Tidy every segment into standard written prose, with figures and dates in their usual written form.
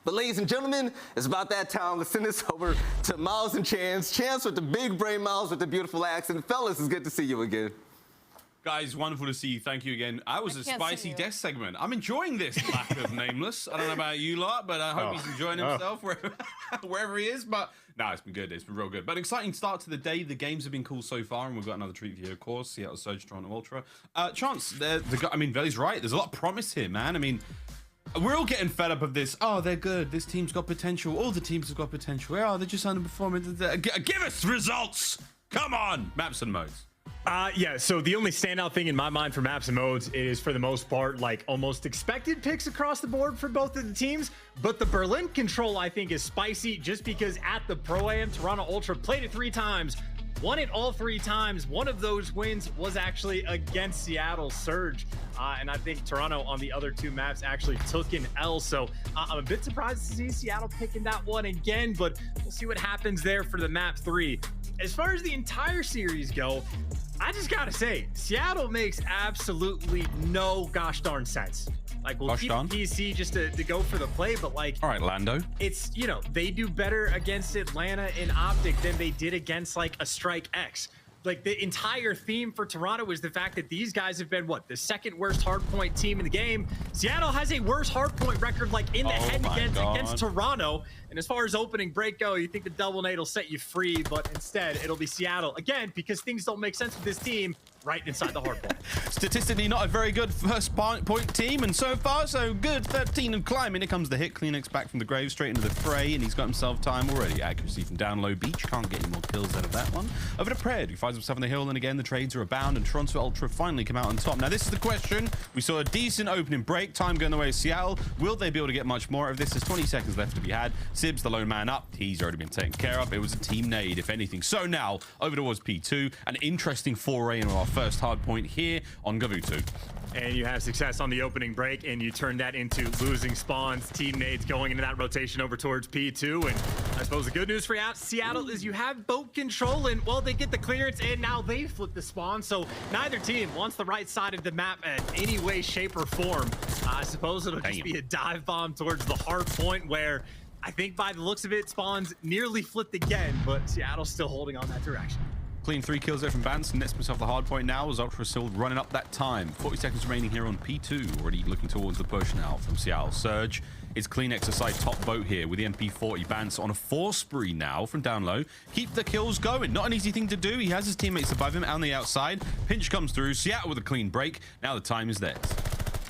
But ladies and gentlemen, it's about that time. Let's send this over to Miles and Chance. Chance with the big brain, Miles with the beautiful accent. Fellas, it's good to see you again. Guys, wonderful to see you. Thank you again. I was a spicy death segment. I'm enjoying this lack of Nameless. I don't know about you lot, but I hope he's enjoying himself wherever he is. But no, it's been good. It's been real good. But exciting start to the day. The games have been cool so far, and we've got another treat for you, of course. Seattle Surge, Toronto Ultra. Chance, I mean, Veli's right. There's a lot of promise here, man. I mean, we're all getting fed up of this. Oh, they're good. This team's got potential. All the teams have got potential. Oh, they're just underperforming. Give us results. Come on. Maps and modes. Yeah, so the only standout thing in my mind for maps and modes is, for the most part, like almost expected picks across the board for both of the teams. But the Berlin control, I think, is spicy just because at the Pro-Am, Toronto Ultra played it 3 times, won it all 3 times. One of those wins was actually against Seattle Surge. And I think Toronto on the other 2 maps actually took an L. So I'm a bit surprised to see Seattle picking that one again, but we'll see what happens there for the map 3. As far as the entire series go, I just gotta say, Seattle makes absolutely no gosh darn sense. Like, we'll keep PC just to go for the play, but like, all right, Lando. It's, you know, they do better against Atlanta in OpTic than they did against like a Strike X. Like, the entire theme for Toronto is the fact that these guys have been, what, the 2nd worst hardpoint team in the game. Seattle has a worse hardpoint record, like, in the head against Toronto. And as far as opening break go, you think the double nade will set you free, but instead it'll be Seattle again, because things don't make sense with this team right inside the hardpoint. Statistically, not a very good first point team, and so far so good. 13 and climbing. Here comes the hit. CleanX back from the grave, straight into the fray, and he's got himself time already. Accuracy from down low beach. Can't get any more kills out of that one. Over to Pred, who finds himself on the hill, and again the trades are abound, and Toronto Ultra finally come out on top. Now this is the question. We saw a decent opening break. Time going away to Seattle. Will they be able to get much more of this? There's 20 seconds left to be had. Sib's the lone man up. He's already been taken care of. It was a team nade, if anything. So now over towards P2. An interesting foray into our first hard point here on Gavutu. And you have success on the opening break, and you turn that into losing spawns, team nades going into that rotation over towards P2. And I suppose the good news for Seattle is you have boat control, and, well, they get the clearance, and now they flip the spawn. So neither team wants the right side of the map in any way, shape, or form. I suppose it'll just be a dive bomb towards the hard point, where I think by the looks of it, spawns nearly flipped again, but Seattle's still holding on that direction. Clean 3 kills there from Bance, nets himself the hard point now as Ultra still running up that time. 40 seconds remaining here on P2, already looking towards the push now from Seattle Surge. It's CleanX aside top boat here with the MP40. Bance on a 4 spree now from down low. Keep the kills going. Not an easy thing to do. He has his teammates above him on the outside. Pinch comes through. Seattle with a clean break. Now the time is theirs.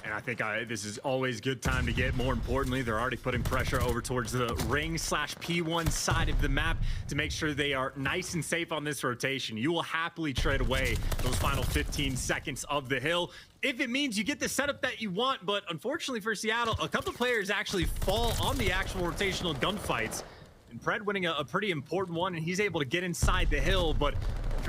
And I think this is always good time to get. More importantly, they're already putting pressure over towards the ring/P1 side of the map to make sure they are nice and safe on this rotation. You will happily trade away those final 15 seconds of the hill if it means you get the setup that you want. But unfortunately for Seattle, a couple players actually fall on the actual rotational gunfights. And Pred winning a pretty important one, and he's able to get inside the hill, but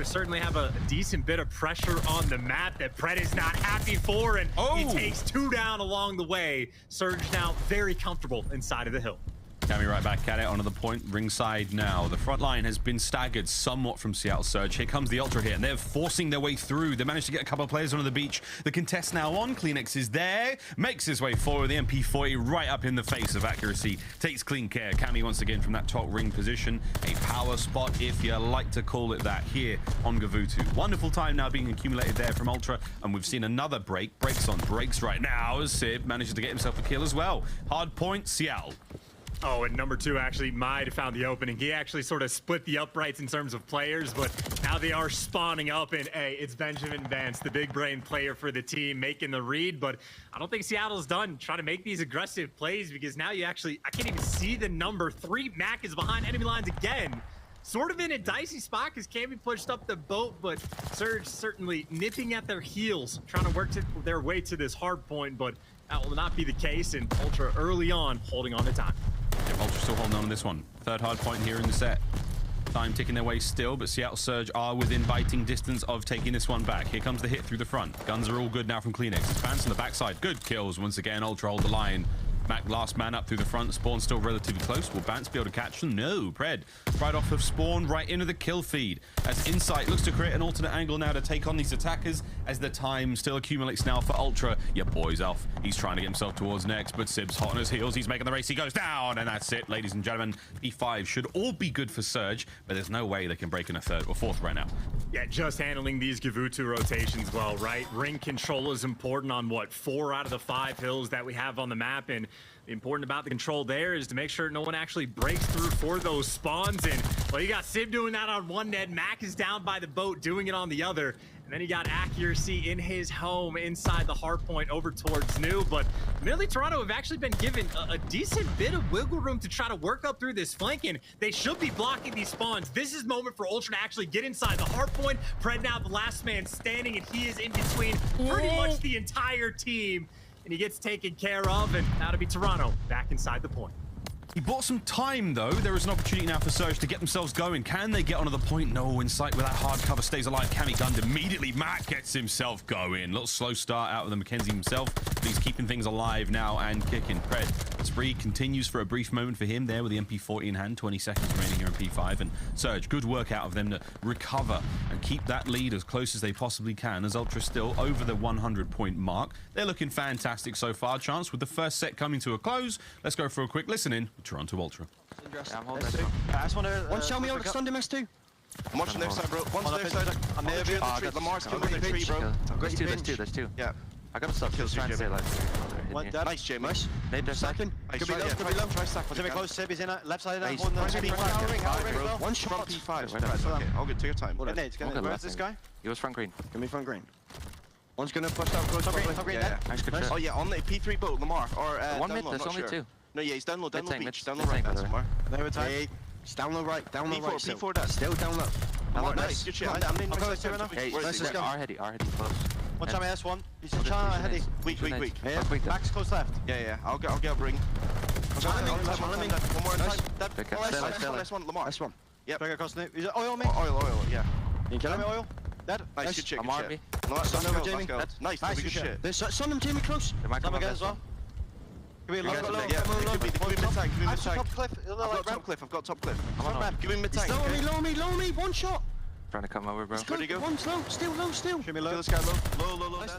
certainly have a decent bit of pressure on the map that Pred is not happy for, and he takes 2 down along the way. Surge now very comfortable inside of the hill. Cammy right back at it onto the point ringside now. The front line has been staggered somewhat from Seattle Surge. Here comes the Ultra here, and they're forcing their way through. They managed to get a couple of players onto the beach. The contest now on. CleanX is there, makes his way forward. The MP40 right up in the face of accuracy. Takes clean care. Cammy once again from that top ring position. A power spot, if you like to call it that, here on Gavutu. Wonderful time now being accumulated there from Ultra, and we've seen another break. Breaks on breaks right now as Sib manages to get himself a kill as well. Hard point, Seattle. Oh, and number 2 actually might have found the opening. He actually sort of split the uprights in terms of players, but now they are spawning up, and hey, it's Benjamin Bance, the big brain player for the team, making the read. But I don't think Seattle's done trying to make these aggressive plays, because now you actually, I can't even see the number 3. Mac is behind enemy lines again. Sort of in a dicey spot because Cammy pushed up the boat, but Surge certainly nipping at their heels, trying to work their way to this hard point, but that will not be the case, and Ultra early on holding on to time. Yeah, Ultra still holding on this one. 3rd hard point here in the set. Time ticking their way still, but Seattle Surge are within biting distance of taking this one back. Here comes the hit through the front. Guns are all good now from CleanX. Bance on the backside. Good kills once again. Ultra hold the line. Mac last man up through the front. Spawn still relatively close. Will Bance be able to catch them? No. Pred right off of Spawn, right into the kill feed. As Insight looks to create an alternate angle now to take on these attackers as the time still accumulates now for Ultra. Yeah, boys, Elf. He's trying to get himself towards next, but Sib's hot on his heels. He's making the race. He goes down, and that's it, ladies and gentlemen. P5 should all be good for Surge, but there's no way they can break in a third or fourth right now. Yeah, just handling these Gavutu rotations well, right? Ring control is important on, what, 4 out of the 5 hills that we have on the map, and the important about the control there is to make sure no one actually breaks through for those spawns. And, well, you got Sib doing that on one net. Mac is down by the boat doing it on the other. And then he got accuracy in his home inside the hard point over towards New. But Millie Toronto have actually been given a decent bit of wiggle room to try to work up through this flank, and they should be blocking these spawns. This is moment for Ultra to actually get inside the hard point. Pred now the last man standing, and he is in between pretty much the entire team. And he gets taken care of, and now to be Toronto back inside the point. He bought some time, though. There is an opportunity now for Surge to get themselves going. Can they get onto the point? No, Insight with that hard cover stays alive. Cammy gunned immediately. Matt gets himself going. Little slow start out of the Mackenzie himself, but he's keeping things alive now and kicking. Pred, spree continues for a brief moment for him there with the MP40 in hand. 20 seconds remaining here in P5. And Surge, good work out of them to recover and keep that lead as close as they possibly can, as Ultra still over the 100-point mark. They're looking fantastic so far. Chance with the first set coming to a close. Let's go for a quick listen in. Toronto Ultra. Yeah, I'm holding it. One show me over Standy mess too. I'm watching their side, bro. One's their side. I'm near the tree. Lamar's killing the tree, bro. There's two. Yeah. I gotta stop kills trying to stay alive. One dead. Nice, Jim. Nice. Nade their Second. Nice. Could be low, could be low. Try stack. What's close? Sib is in it. Left side. Nice. Holding on. P5, One shot. P5. Okay, I'll get to your time. Nades. Where's this guy? He was front green. Give me front green. One's gonna push down close. Top green. Nice good shot. Oh yeah, on the P3 boat, Lamar. Or one mid, there's only two. No, yeah, he's down low Mid-tank, beach. mid- Down low right mid-tank, now somewhere. They were tight. It's down low right. Down low right. P4 dead. Still down low. Lamar, nice. Good shit. I'm in. Hey, Let's just go. our heady close. One time S1. He's in China heady. Weak. Max close left. Yeah. I'll get a ring. One more in time. Pick up. Last one, Lamar. S1. Yep. Drag across the. Is it oil, mate? Oil, yeah. You kill him? Oil. Dead. Nice, good shit, I'm good RB. shit. No, that's over, go, Jamie. let's go. Nice, good shit. There's some of them, Jamie, close. They might come Some up again as as well. Could be a Yeah, little bit low. yeah, it could be mid-tank, I've top cliff. I've got top cliff. I'm on. Give him mid-tank. Low me. One shot. Trying to come over, bro. Where'd he go? One's low. Still low. Show me low. This guy low. And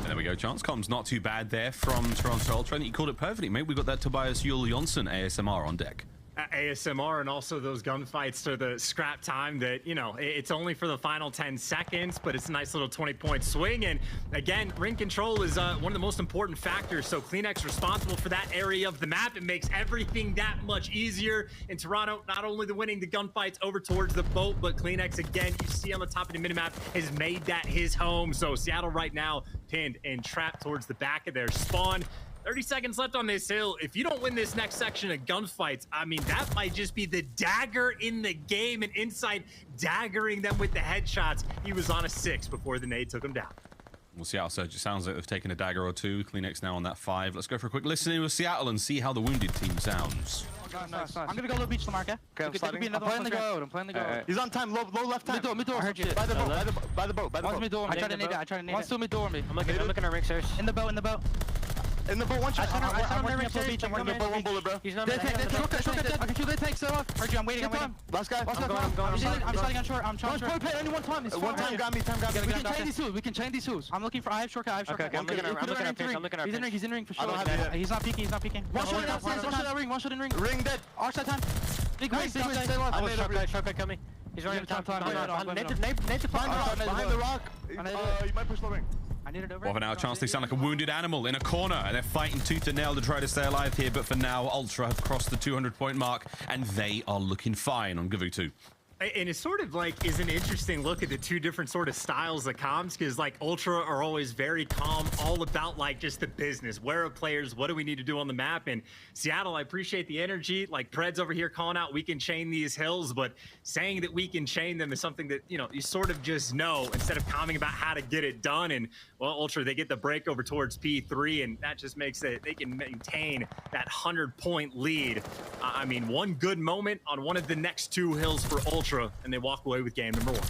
there we go. Chance comms not too bad there from Toronto Ultra. I think you called it perfectly, mate. We got that Tobias Yul Jonsson ASMR on deck. ASMR and also those gunfights to the scrap time that, you know, it's only for the final 10 seconds, but it's a nice little 20-point swing. And again, ring control is one of the most important factors. So CleanX responsible for that area of the map. It makes everything that much easier. In Toronto, not only the winning the gunfights over towards the boat, but CleanX, again, you see on the top of the minimap, has made that his home. So Seattle right now pinned and trapped towards the back of their spawn. 30 seconds left on this hill. If you don't win this next section of gunfights, I mean, that might just be the dagger in the game, and Insight daggering them with the headshots. He was on a 6 before the nade took him down. We'll see how Surge. It sounds like they've taken a dagger or two. CleanX now on that 5. Let's go for a quick listen in with Seattle and see how the wounded team sounds. Nice. I'm gonna go low beach, Lamar, okay? Okay, I'm sliding. I'm playing the go. He's on time. Low left time. Mid door. I heard you. By the boat. One's mid door. I tried to nade it. One's still mid door me. I'm looking at Røkkr. In the boat. In the boat, one shot. I'm working up low beach. I'm working up One bullet, bro. He's not I can shoot. They take so. Heard you. I'm waiting. Last guy. I'm sliding on short. I'm trying short. Only one time. One time, grab me. We can chain these tools. I'm looking for. I have shortcut. Okay, I'm looking at He's in ring for sure. don't have it. He's not peeking. One shot in ring. Ring dead. Arcitys time. Big way. I was shortcut coming. He's running out of time. Nade Behind the rock. You might push the ring. I need it over. Well, for now, Chance, they sound like a wounded animal in a corner, and they're fighting tooth and nail to try to stay alive here. But for now, Ultra have crossed the 200-point mark, and they are looking fine on Gavutu. And it sort of like is an interesting look at the two different sort of styles of comms, because like Ultra are always very calm, all about like just the business. Where are players? What do we need to do on the map? And Seattle, I appreciate the energy. Like Pred's over here calling out, we can chain these hills, but saying that we can chain them is something that, you know, you sort of just know instead of calming about how to get it done. And well, Ultra, they get the break over towards P3, and that just makes it, they can maintain that 100-point lead. I mean, one good moment on one of the next two hills for Ultra, and they walk away with game number 1.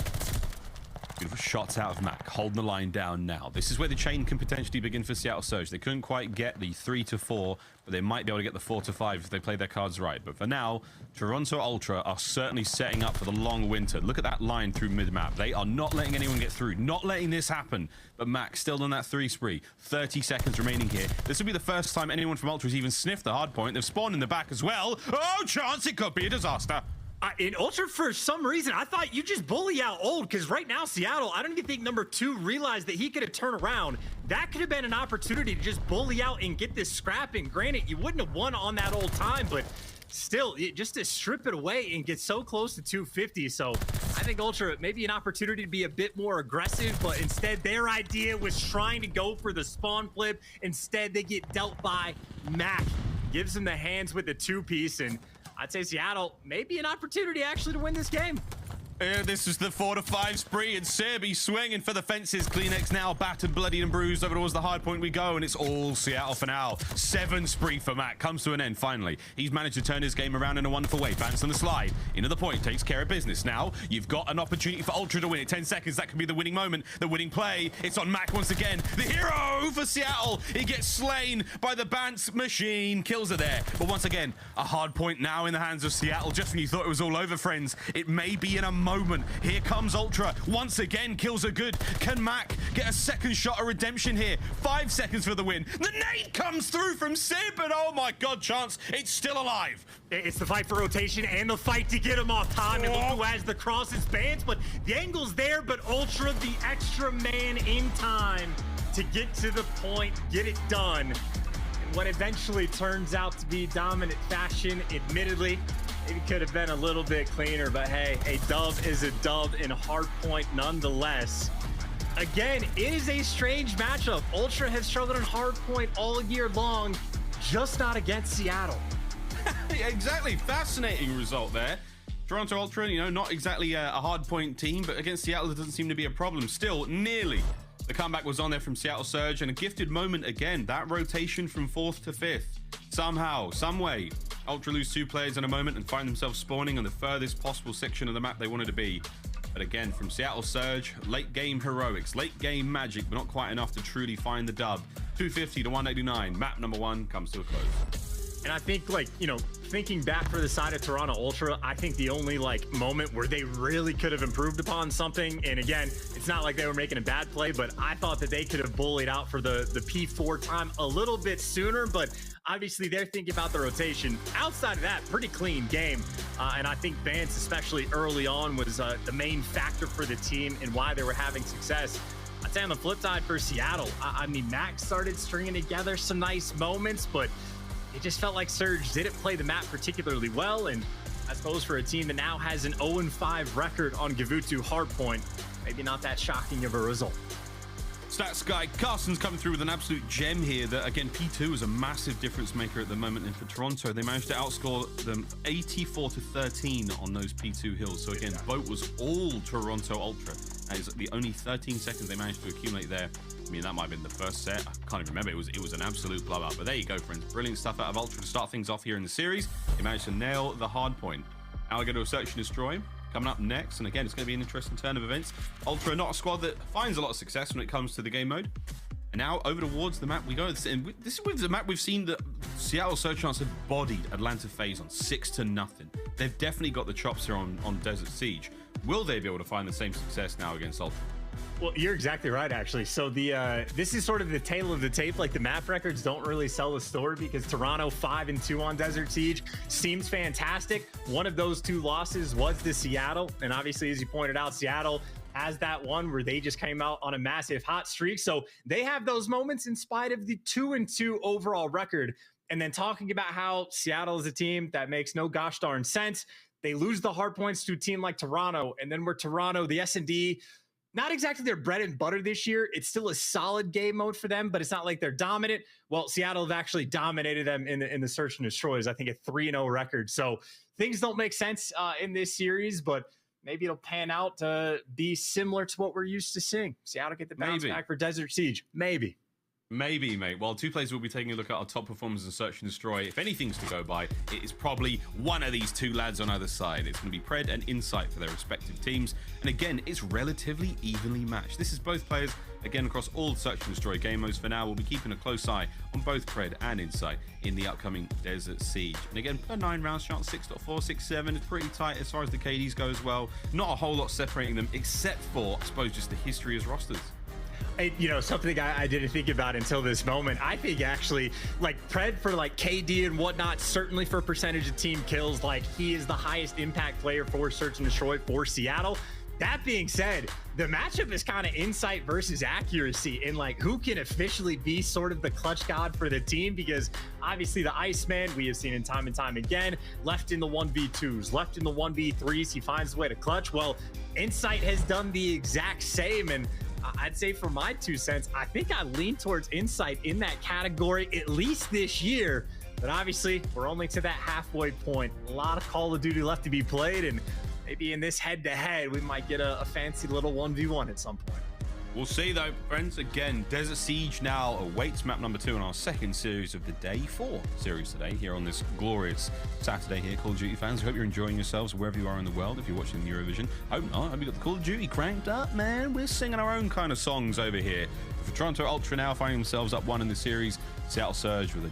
Beautiful shots out of Mac, holding the line down now. This is where the chain can potentially begin for Seattle Surge. They couldn't quite get the 3 to 4, but they might be able to get the 4 to 5 if they play their cards right. But for now, Toronto Ultra are certainly setting up for the long winter. Look at that line through mid-map. They are not letting anyone get through, not letting this happen. But Mac still on that 3 spree. 30 seconds remaining here. This will be the first time anyone from Ultra has even sniffed the hard point. They've spawned in the back as well. Oh, chance it could be a disaster. In Ultra, for some reason, I thought you just bully out Old, because right now, Seattle, I don't even think number 2 realized that he could have turned around. That could have been an opportunity to just bully out and get this scrap. And granted, you wouldn't have won on that Old time, but still, just to strip it away and get so close to 250. So I think Ultra, maybe an opportunity to be a bit more aggressive, but instead their idea was trying to go for the spawn flip. Instead, they get dealt by Mac. Gives them the hands with the 2-piece, and I'd say Seattle, maybe an opportunity actually to win this game. This is the 4 to 5 spree, and Serby swinging for the fences. CleanX now battered, bloodied, and bruised. Over towards the hard point we go, and it's all Seattle for now. 7 spree for Mac. Comes to an end, finally. He's managed to turn his game around in a wonderful way. Bance on the slide. Into the point. Takes care of business. Now, you've got an opportunity for Ultra to win it. 10 seconds. That could be the winning moment. The winning play. It's on Mac once again. The hero for Seattle. He gets slain by the Bance machine. Kills are there. But once again, a hard point now in the hands of Seattle. Just when you thought it was all over, friends, it may be in a moment. Here comes Ultra. Once again, kills are good. Can Mac get a second shot of redemption here? 5 seconds for the win. The nade comes through from Simp, and oh my god, chance, it's still alive. It's the fight for rotation and the fight to get him off time. And look who has the crosses, Bance, but the angle's there, but Ultra, the extra man in time to get to the point, get it done. And what eventually turns out to be dominant fashion, admittedly, it could have been a little bit cleaner, but hey, a dub is a dub in hardpoint nonetheless. Again, it is a strange matchup. Ultra have struggled in hardpoint all year long, just not against Seattle. Exactly, fascinating result there. Toronto Ultra, you know, not exactly a hardpoint team, but against Seattle, it doesn't seem to be a problem. Still, nearly. The comeback was on there from Seattle Surge, and a gifted moment again. That rotation from 4th to 5th. Somehow, some way, Ultra lose 2 players in a moment and find themselves spawning on the furthest possible section of the map they wanted to be. But again, from Seattle Surge, late game heroics, late game magic, but not quite enough to truly find the dub. 250 to 189. Map number 1 comes to a close. And I think, like, you know, thinking back for the side of Toronto Ultra, I think the only, like, moment where they really could have improved upon something, and again, it's not like they were making a bad play, but I thought that they could have bullied out for the P4 time a little bit sooner, but obviously they're thinking about the rotation. Outside of that, pretty clean game, and I think Bance, especially early on, was the main factor for the team and why they were having success. I'd say on the flip side for Seattle, I mean, Max started stringing together some nice moments, but it just felt like Surge didn't play the map particularly well, and I suppose for a team that now has an 0-5 record on Gavutu hardpoint, maybe not that shocking of a result. Stats guy Carson's coming through with an absolute gem here that, again, P2 is a massive difference maker at the moment, and for Toronto, they managed to outscore them 84 to 13 on those P2 hills. So again, vote was all Toronto Ultra. That is the only 13 seconds they managed to accumulate there. I mean, that might have been the first set. I can't even remember. It was an absolute blowout. But there you go, friends. Brilliant stuff out of Ultra to start things off here in the series. They managed to nail the hard point. Now we go to a Search and Destroy coming up next. And again, it's going to be an interesting turn of events. Ultra, not a squad that finds a lot of success when it comes to the game mode. And now over towards the map we go. And this is the map we've seen that Seattle Search Chance have bodied Atlanta FaZe on 6-0. They've definitely got the chops here on Desert Siege. Will they be able to find the same success now against Ultra? Well, you're exactly right, actually. So this is sort of the tale of the tape. Like, the map records don't really sell the story because Toronto 5-2 on Desert Siege seems fantastic. One of those 2 losses was to Seattle, and obviously, as you pointed out, Seattle has that one where they just came out on a massive hot streak. So they have those moments in spite of the 2-2 overall record. And then talking about how Seattle is a team that makes no gosh darn sense. They lose the hard points to a team like Toronto, and then we're Toronto, the S&D. Not exactly their bread and butter this year. It's still a solid game mode for them, but it's not like they're dominant. Well, Seattle have actually dominated them in the Search and Destroys. I think a 3-0 record. So things don't make sense in this series, but maybe it'll pan out to be similar to what we're used to seeing. Seattle get the bounce back for Desert Siege. Maybe. Maybe, mate. While two players will be taking a look at our top performers in Search and Destroy, if anything's to go by, it is probably one of these two lads on either side. It's going to be Pred and Insight for their respective teams. And again, it's relatively evenly matched. This is both players, again, across all Search and Destroy game modes for now. We'll be keeping a close eye on both Pred and Insight in the upcoming Desert Siege. And again, per 9 rounds, chance 6.4, 6.7. It's pretty tight as far as the KDs go as well. Not a whole lot separating them, except for, I suppose, just the history as rosters. You know, something I didn't think about until this moment. I think actually, like, Pred for like KD and whatnot, certainly for percentage of team kills, like, he is the highest impact player for Search and Destroy for Seattle. That being said, the matchup is kind of Insight versus accuracy in like who can officially be sort of the clutch god for the team, because obviously the Iceman we have seen in time and time again, left in the 1v2s, left in the 1v3s, he finds a way to clutch. Well, Insight has done the exact same, and I'd say for my 2 cents, I think I lean towards Insight in that category, at least this year. But obviously, we're only to that halfway point. A lot of Call of Duty left to be played, and maybe in this head-to-head, we might get a fancy little 1v1 at some point. We'll see, though, friends. Again, Desert Siege now awaits map number 2 in our second series of the day 4 series today here on this glorious Saturday here. Call of Duty fans, I hope you're enjoying yourselves wherever you are in the world. If you're watching the Eurovision, hope not. Hope you got the Call of Duty cranked up, man. We're singing our own kind of songs over here. For Toronto Ultra now finding themselves up 1 in the series, Seattle Surge with a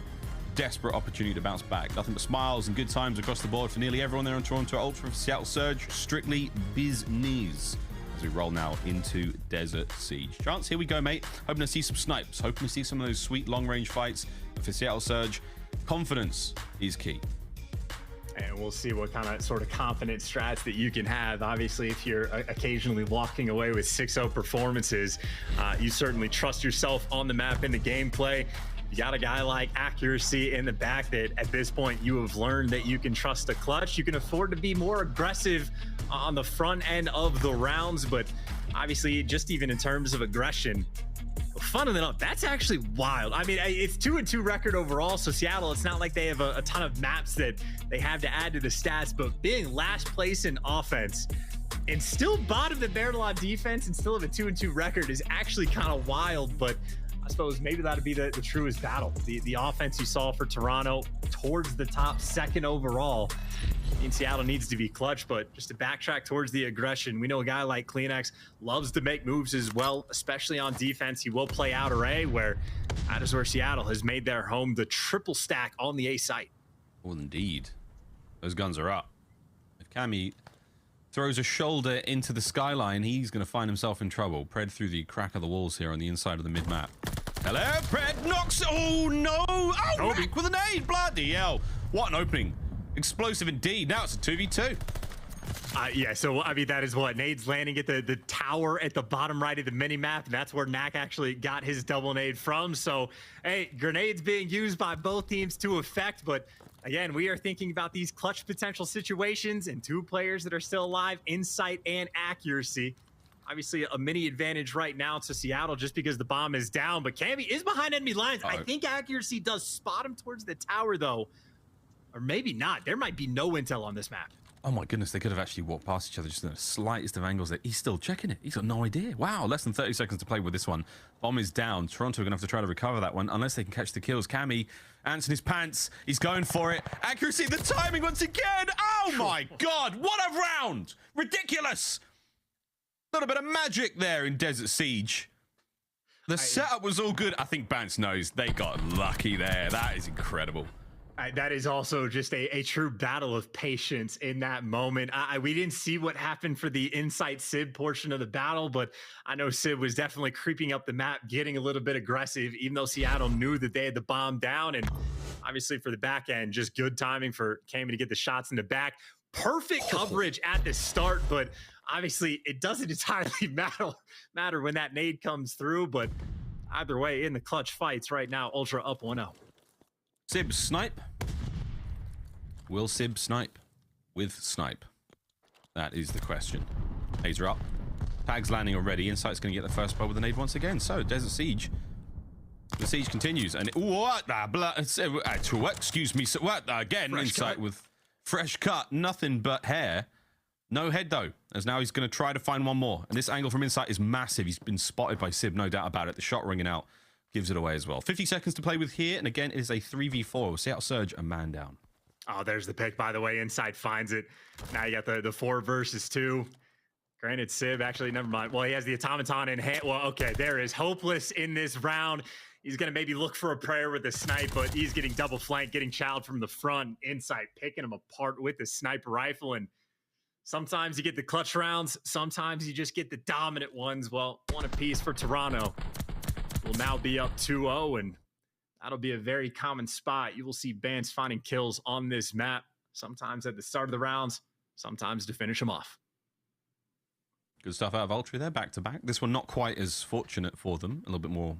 desperate opportunity to bounce back. Nothing but smiles and good times across the board for nearly everyone there on Toronto Ultra. For Seattle Surge, strictly business as we roll now into Desert Siege. Chance, here we go, mate. Hoping to see some snipes, hoping to see some of those sweet long-range fights. But for Seattle Surge, confidence is key. And we'll see what kind of sort of confident strats that you can have. Obviously, if you're occasionally walking away with 6-0 performances, you certainly trust yourself on the map in the gameplay. You got a guy like accuracy in the back that at this point you have learned that you can trust a clutch. You can afford to be more aggressive on the front end of the rounds, but obviously just even in terms of aggression, funnily enough, that's actually wild. I mean, it's 2-2 record overall, so Seattle, it's not like they have a ton of maps that they have to add to the stats, but being last place in offense and still bottom the barrel on defense and still have a 2-2 record is actually kind of wild. But I suppose maybe that'd be the truest battle. The offense you saw for Toronto towards the top, 2nd overall. In Seattle needs to be clutch, but just to backtrack towards the aggression, we know a guy like CleanX loves to make moves as well, especially on defense. He will play outer A, where that is where Seattle has made their home, the triple stack on the A site. Well, indeed. Those guns are up. If Cammy throws a shoulder into the skyline, he's going to find himself in trouble. Pred through the crack of the walls here on the inside of the mid-map. Hello, Pred knocks. Oh, no. Oh, Røkkr with a nade. Bloody hell. What an opening. Explosive indeed. Now it's a 2v2. Yeah, so I mean, that is what Nade's landing at the tower at the bottom right of the mini map. And that's where Knack actually got his double nade from. So, hey, grenades being used by both teams to effect. But again, we are thinking about these clutch potential situations and 2 players that are still alive, Insight and accuracy. Obviously, a mini advantage right now to Seattle just because the bomb is down. But Cammy is behind enemy lines. I think accuracy does spot him towards the tower, though. Or maybe not. There might be no intel on this map. Oh my goodness, they could have actually walked past each other just in the slightest of angles there. He's still checking it. He's got no idea. Wow, less than 30 seconds to play with this one. Bomb is down. Toronto are going to have to try to recover that one unless they can catch the kills. Cammy, ants in his pants. He's going for it. Accuracy, the timing once again. Oh my God, what a round. Ridiculous. A little bit of magic there in Desert Siege. The setup was all good. I think Bance knows they got lucky there. That is incredible. That is also just a true battle of patience in that moment. We didn't see what happened for the Insight Sib portion of the battle, but I know Sib was definitely creeping up the map, getting a little bit aggressive, even though Seattle knew that they had the bomb down. And obviously for the back end, just good timing for Cammy to get the shots in the back. Perfect coverage at the start, but obviously it doesn't entirely matter when that nade comes through. But either way, in the clutch fights right now, Ultra up 1-0. Sib snipe? Will Sib snipe? With snipe? That is the question. Nades are up. Tag's landing already. Insight's going to get the first blow with the nade once again. So, Desert Siege. The siege continues. And what? Excuse me. So what? Again, fresh Insight cut. With fresh cut. Nothing but hair. No head, though. As now he's going to try to find one more. And this angle from Insight is massive. He's been spotted by Sib, no doubt about it. The shot ringing out. gives it away as well. 50 seconds to play with here, and again, it is a 3v4. Seattle Surge, a man down. Oh, there's the pick, by the way. Inside finds it. Now you got the 4 versus 2. Granted, Sib, actually, never mind. Well, he has the automaton in hand. Well, okay, there is hopeless in this round. He's going to maybe look for a prayer with the snipe, but he's getting double flanked, getting chowed from the front. Insight picking him apart with the sniper rifle. And sometimes you get the clutch rounds. Sometimes you just get the dominant ones. Well, one apiece for Toronto. Will now be up 2-0, and that'll be a very common spot. You will see Bance finding kills on this map, sometimes at the start of the rounds, sometimes to finish them off. Good stuff out of Ultra there, back to back. This one not quite as fortunate for them. A little bit more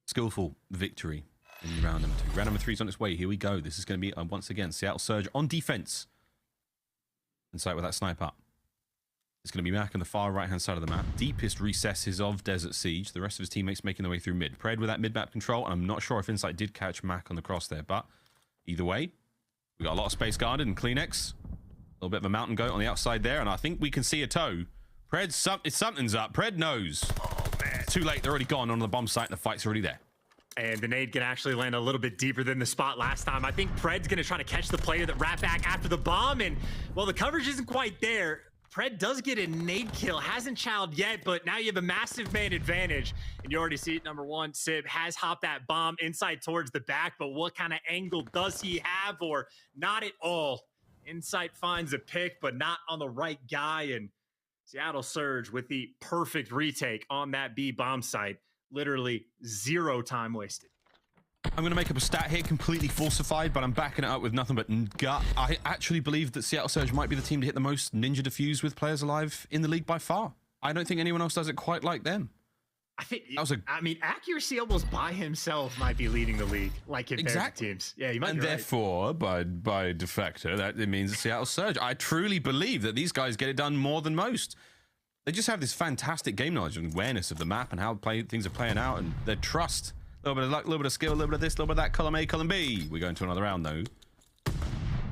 skillful victory in round number 2. Round number 3 is on its way. Here we go. This is going to be, once again, Seattle Surge on defense. Insight with that snipe up. It's going to be Mac on the far right-hand side of the map. Deepest recesses of Desert Siege. The rest of his teammates making their way through mid. Pred with that mid-map control, and I'm not sure if Insight did catch Mac on the cross there, but either way, we got a lot of space guarded, and CleanX, a little bit of a mountain goat on the outside there, and I think we can see a toe. Pred, something's up. Pred knows. Oh, man. It's too late. They're already gone on the bomb site, and the fight's already there. And the nade can actually land a little bit deeper than the spot last time. I think Pred's going to try to catch the player that wrapped back after the bomb, and, well, the coverage isn't quite there. Pred does get a nade kill, hasn't chowed yet, but now you have a massive man advantage. And you already see it, number 1, Sib has hopped that bomb inside towards the back, but what kind of angle does he have, or not at all? Insight finds a pick, but not on the right guy, and Seattle Surge with the perfect retake on that B bomb site. Literally 0 time wasted. I'm going to make up a stat here, completely falsified, but I'm backing it up with nothing but gut. I actually believe that Seattle Surge might be the team to hit the most ninja defuse with players alive in the league by far. I don't think anyone else does it quite like them. I think, I mean, accuracy almost by himself might be leading the league, like compared to teams. Yeah, you might and be therefore, right. by de facto, that it means Seattle Surge. I truly believe that these guys get it done more than most. They just have this fantastic game knowledge and awareness of the map and how things are playing out, and their trust. A little bit of luck, a little bit of skill, a little bit of this, a little bit of that. Column A, column B. We go into another round, though.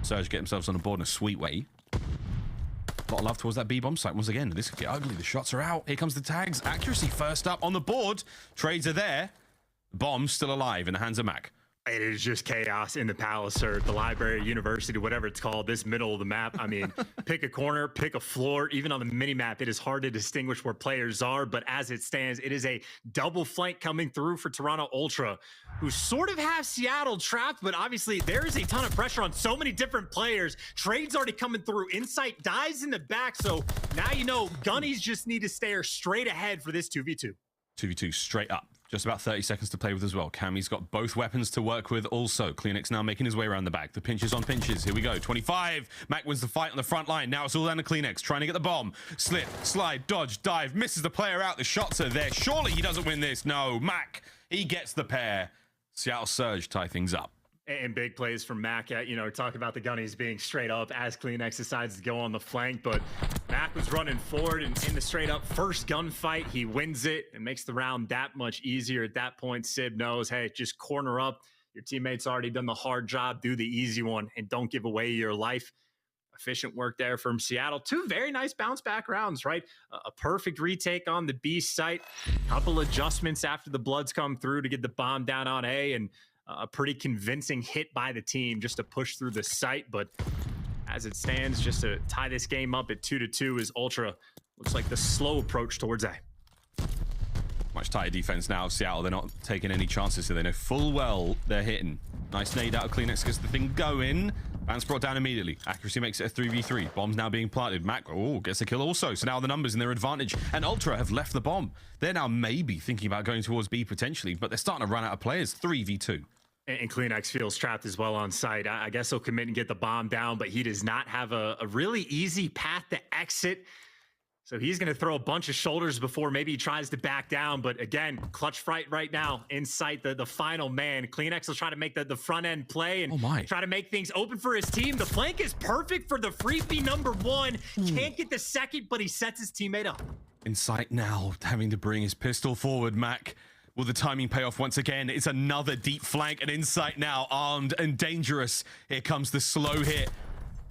Surge get themselves on the board in a sweet way. A lot of love towards that B-bomb site. Once again, this could get ugly. The shots are out. Here comes the tags. Accuracy first up on the board. Trades are there. Bomb's still alive in the hands of Mac. It is just chaos in the Palace or the library, university, whatever it's called, this middle of the map. I mean, pick a corner, pick a floor. Even on the mini map, it is hard to distinguish where players are. But as it stands, it is a double flank coming through for Toronto Ultra, who sort of have Seattle trapped. But obviously, there is a ton of pressure on so many different players. Trades already coming through. Insight dies in the back. So now you know Gunnies just need to stare straight ahead for this 2v2. 2v2 straight up. Just about 30 seconds to play with as well. Cammy's got both weapons to work with also. CleanX now making his way around the back. The pinches on pinches. Here we go. 25. Mac wins the fight on the front line. Now it's all down to CleanX. Trying to get the bomb. Slip, slide, dodge, dive. Misses the player out. The shots are there. Surely he doesn't win this. No. Mac, he gets the pair. Seattle Surge tie things up. And big plays from Mac. You know, talk about the Gunnies being straight up as CleanX decides to go on the flank, but Mac was running forward and in the straight up first gunfight, he wins it and makes the round that much easier. At that point, Sib knows, hey, just corner up. Your teammates already done the hard job. Do the easy one and don't give away your life. Efficient work there from Seattle. 2 very nice bounce back rounds, right? A perfect retake on the B site. Couple adjustments after the Bloods come through to get the bomb down on A, and a pretty convincing hit by the team just to push through the site. But as it stands, just to tie this game up at 2-2 is Ultra. Looks like the slow approach towards A. Much tighter defense now of Seattle. They're not taking any chances, so they know full well they're hitting. Nice nade out of CleanX, gets the thing going. Bance brought down immediately. Accuracy makes it a 3v3. Bomb's now being planted. Mac, gets a kill also. So now the numbers in their advantage. And Ultra have left the bomb. They're now maybe thinking about going towards B potentially, but they're starting to run out of players. 3v2. And CleanX feels trapped as well on site. I guess he'll commit and get the bomb down, but he does not have a really easy path to exit. So he's going to throw a bunch of shoulders before maybe he tries to back down. But again, clutch fight right now in sight, the final man. CleanX will try to make the front end play and try to make things open for his team. The flank is perfect for the freebie number 1. Can't get the second, but he sets his teammate up. In sight now, having to bring his pistol forward, Mac. Will the timing pay off once again? It's another deep flank, and Insight now armed and dangerous. Here comes the slow hit.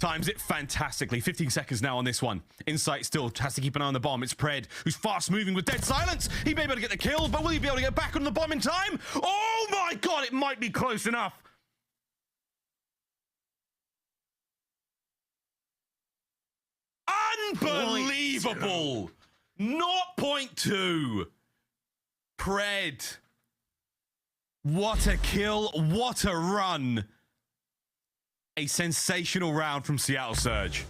Times it fantastically. 15 seconds now on this one. Insight still has to keep an eye on the bomb. It's Pred, who's fast moving with dead silence. He may be able to get the kill, but will he be able to get back on the bomb in time? Oh my god, it might be close enough. Unbelievable. 0.2. Pred. What a kill. What a run. A sensational round from Seattle Surge.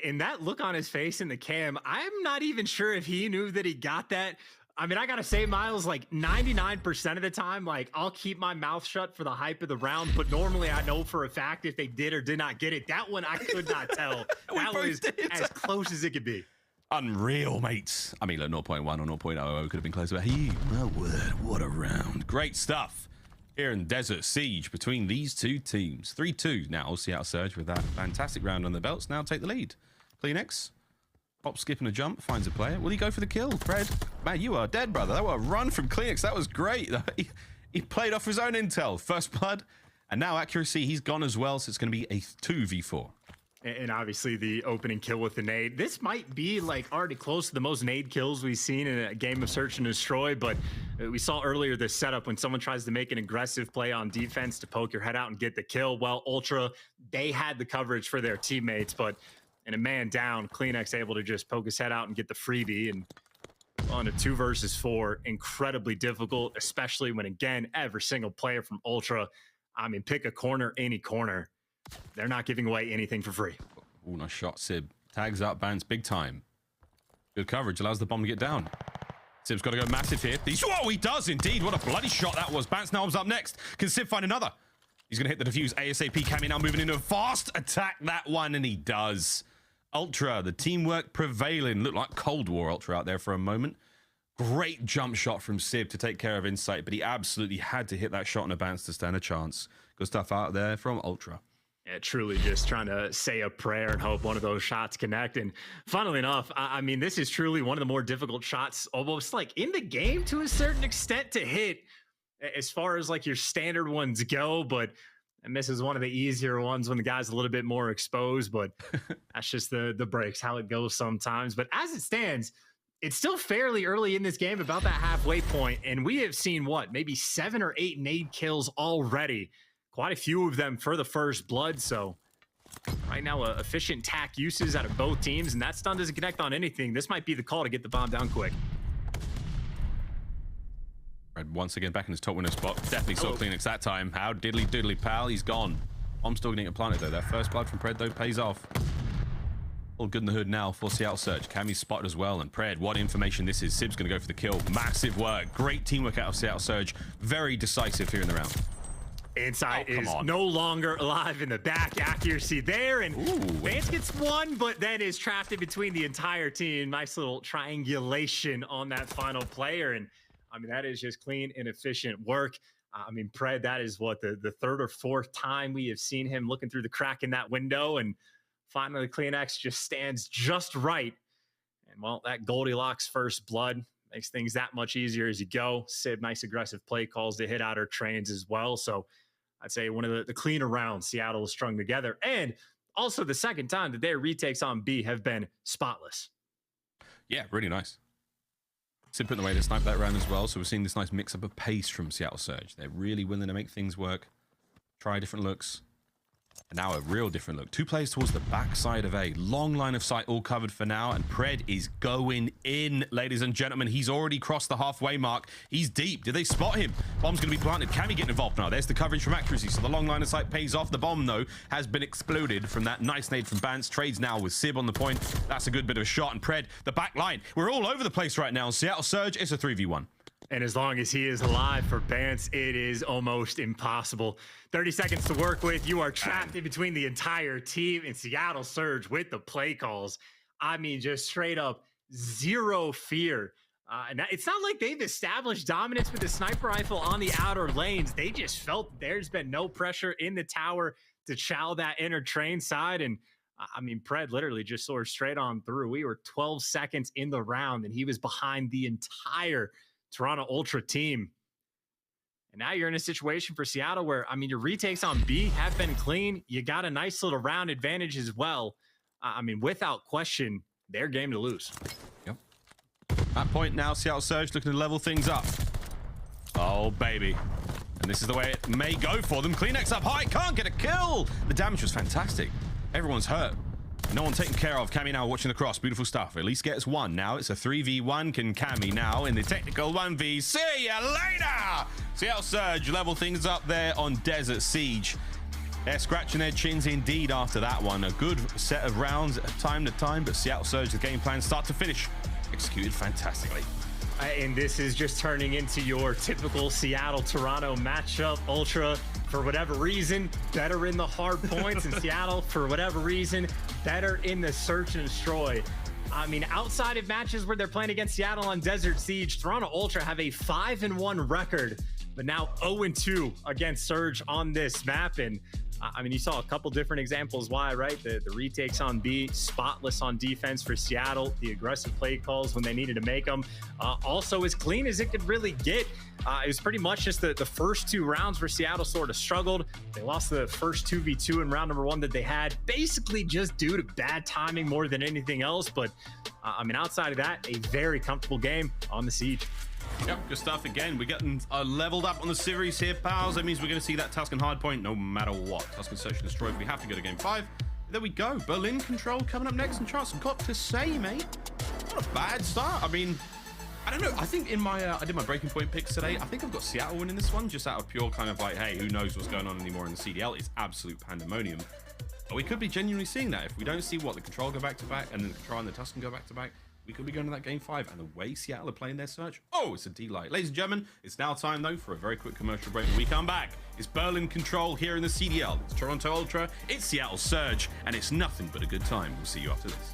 And that look on his face in the cam, I'm not even sure if he knew that he got that. I mean, I gotta say, Miles, like 99% of the time, like I'll keep my mouth shut for the hype of the round, but normally I know for a fact if they did or did not get it. That one I could not tell. That was as close as it could be. Unreal, mates. I mean, look, 0.1 or 0.00 could have been closer, but my word, what a round. Great stuff here in Desert Siege between these two teams. 3-2 now. Seattle Surge with that fantastic round on the belts now take the lead. CleanX, pop, skip, and a jump, finds a player. Will he go for the kill? Fred, man, you are dead, brother. That was a run from CleanX. That was great. He played off his own intel. First blood, and now accuracy. He's gone as well, so it's going to be a 2v4. And obviously the opening kill with the nade. This might be like already close to the most nade kills we've seen in a game of Search and Destroy, but we saw earlier this setup when someone tries to make an aggressive play on defense to poke your head out and get the kill. Well, Ultra, they had the coverage for their teammates, but in a man down, CleanX able to just poke his head out and get the freebie. And on a 2 versus 4, incredibly difficult, especially when, again, every single player from Ultra, I mean, pick a corner, any corner. They're not giving away anything for free. Oh, nice shot, Sib. Tags up Bance big time. Good coverage, allows the bomb to get down. Sib's got to go massive here. Whoa, he does indeed. What a bloody shot that was. Bance now up next. Can Sib find another? He's going to hit the defuse ASAP. Cammy now moving into a fast attack. That one, and he does. Ultra, the teamwork prevailing. Looked like Cold War Ultra out there for a moment. Great jump shot from Sib to take care of Insight, but he absolutely had to hit that shot on a Bance to stand a chance. Good stuff out there from Ultra. Yeah, truly just trying to say a prayer and hope one of those shots connect. And funnily enough, I mean, this is truly one of the more difficult shots almost like in the game to a certain extent to hit as far as like your standard ones go. But and this is one of the easier ones when the guy's a little bit more exposed. But that's just the breaks, how it goes sometimes. But as it stands, it's still fairly early in this game, about that halfway point. And we have seen what, maybe 7 or 8 nade kills already. Quite a few of them for the first blood, so right now efficient tack uses out of both teams, and that stun doesn't connect on anything. This might be the call to get the bomb down quick. Red once again back in his top winner spot. Definitely saw CleanX that time. How diddly pal, he's gone. I'm still getting it planted though. That first blood from Pred though pays off. All good in the hood now for Seattle Surge. Cammy's spotted as well, and Pred, what information this is. Sib's gonna go for the kill. Massive work. Great teamwork out of Seattle Surge. Very decisive here in the round. Insight is no longer alive in the back. Accuracy there, and Bance gets one, but then is trapped in between the entire team. Nice little triangulation on that final player, and I mean, that is just clean and efficient work. I mean, Pred, that is what, the 3rd or 4th time we have seen him looking through the crack in that window, and finally CleanX just stands just right. And well, that Goldilocks first blood makes things that much easier as you go. Sib, nice aggressive play calls to hit out our trains as well. So I'd say one of the cleaner rounds Seattle has strung together. And also the second time that their retakes on B have been spotless. Yeah, really nice. Sib putting away to snipe that round as well. So we're seeing this nice mix-up of pace from Seattle Surge. They're really willing to make things work, try different looks. And now a real different look. 2 players towards the backside of A. Long line of sight all covered for now. And Pred is going in, ladies and gentlemen. He's already crossed the halfway mark. He's deep. Did they spot him? Bomb's going to be planted. Cammy getting involved now. There's the coverage from accuracy. So the long line of sight pays off. The bomb, though, has been exploded from that nice nade from Bance. Trades now with Sib on the point. That's a good bit of a shot. And Pred, the back line. We're all over the place right now. Seattle Surge, it's a 3v1. And as long as he is alive for Bance, it is almost impossible. 30 seconds to work with. You are trapped in between the entire team, in Seattle Surge with the play calls. I mean, just straight up zero fear. And it's not like they've established dominance with the sniper rifle on the outer lanes. They just felt there's been no pressure in the tower to chow that inner train side. And I mean, Pred literally just soared straight on through. We were 12 seconds in the round, and he was behind the entire Toronto Ultra team. And now you're in a situation for Seattle where, I mean, your retakes on B have been clean. You got a nice little round advantage as well. I mean, without question, their game to lose. Yep. At point now, Seattle Surge looking to level things up. Oh, baby. And this is the way it may go for them. CleanX up high, can't get a kill. The damage was fantastic. Everyone's hurt. No one taken care of. Cammy now watching the cross. Beautiful stuff. At least gets one. Now it's a 3v1. Can Cammy now in the technical 1v. See ya later! Seattle Surge level things up there on Desert Siege. They're scratching their chins indeed after that one. A good set of rounds time to time, but Seattle Surge, the game plan start to finish, executed fantastically. And this is just turning into your typical Seattle-Toronto matchup. Ultra, for whatever reason, better in the hard points, and Seattle, for whatever reason, better in the search and destroy. I mean, outside of matches where they're playing against Seattle on Desert Siege, Toronto Ultra have a 5-1 record, but now 0-2 against Surge on this map. And I mean, you saw a couple different examples why, right? The retakes on B, spotless on defense for Seattle, the aggressive play calls when they needed to make them. Also as clean as it could really get. It was pretty much just the first two rounds where Seattle sort of struggled. They lost the first 2v2 in round number 1 that they had, basically just due to bad timing more than anything else. But I mean, outside of that, a very comfortable game on the Siege. Yep, good stuff. Again, we're getting leveled up on the series here, pals. That means we're going to see that Tuscan hardpoint no matter what. Tuscan Search and Destroy, we have to go to game 5. There we go. Berlin Control coming up next. And Charles, got to say, mate, not a bad start. I mean, I don't know. I think in my, I did my breaking point picks today. I think I've got Seattle winning this one just out of pure kind of like, hey, who knows what's going on anymore in the CDL. It's absolute pandemonium. But we could be genuinely seeing that. If we don't see what, the Control go back-to-back and then the Control and the Tuscan go back-to-back, we could be going to that game 5, and the way Seattle are playing their search, oh, it's a delight. Ladies and gentlemen, it's now time, though, for a very quick commercial break. When we come back, it's Berlin Control here in the CDL. It's Toronto Ultra, it's Seattle Surge, and it's nothing but a good time. We'll see you after this.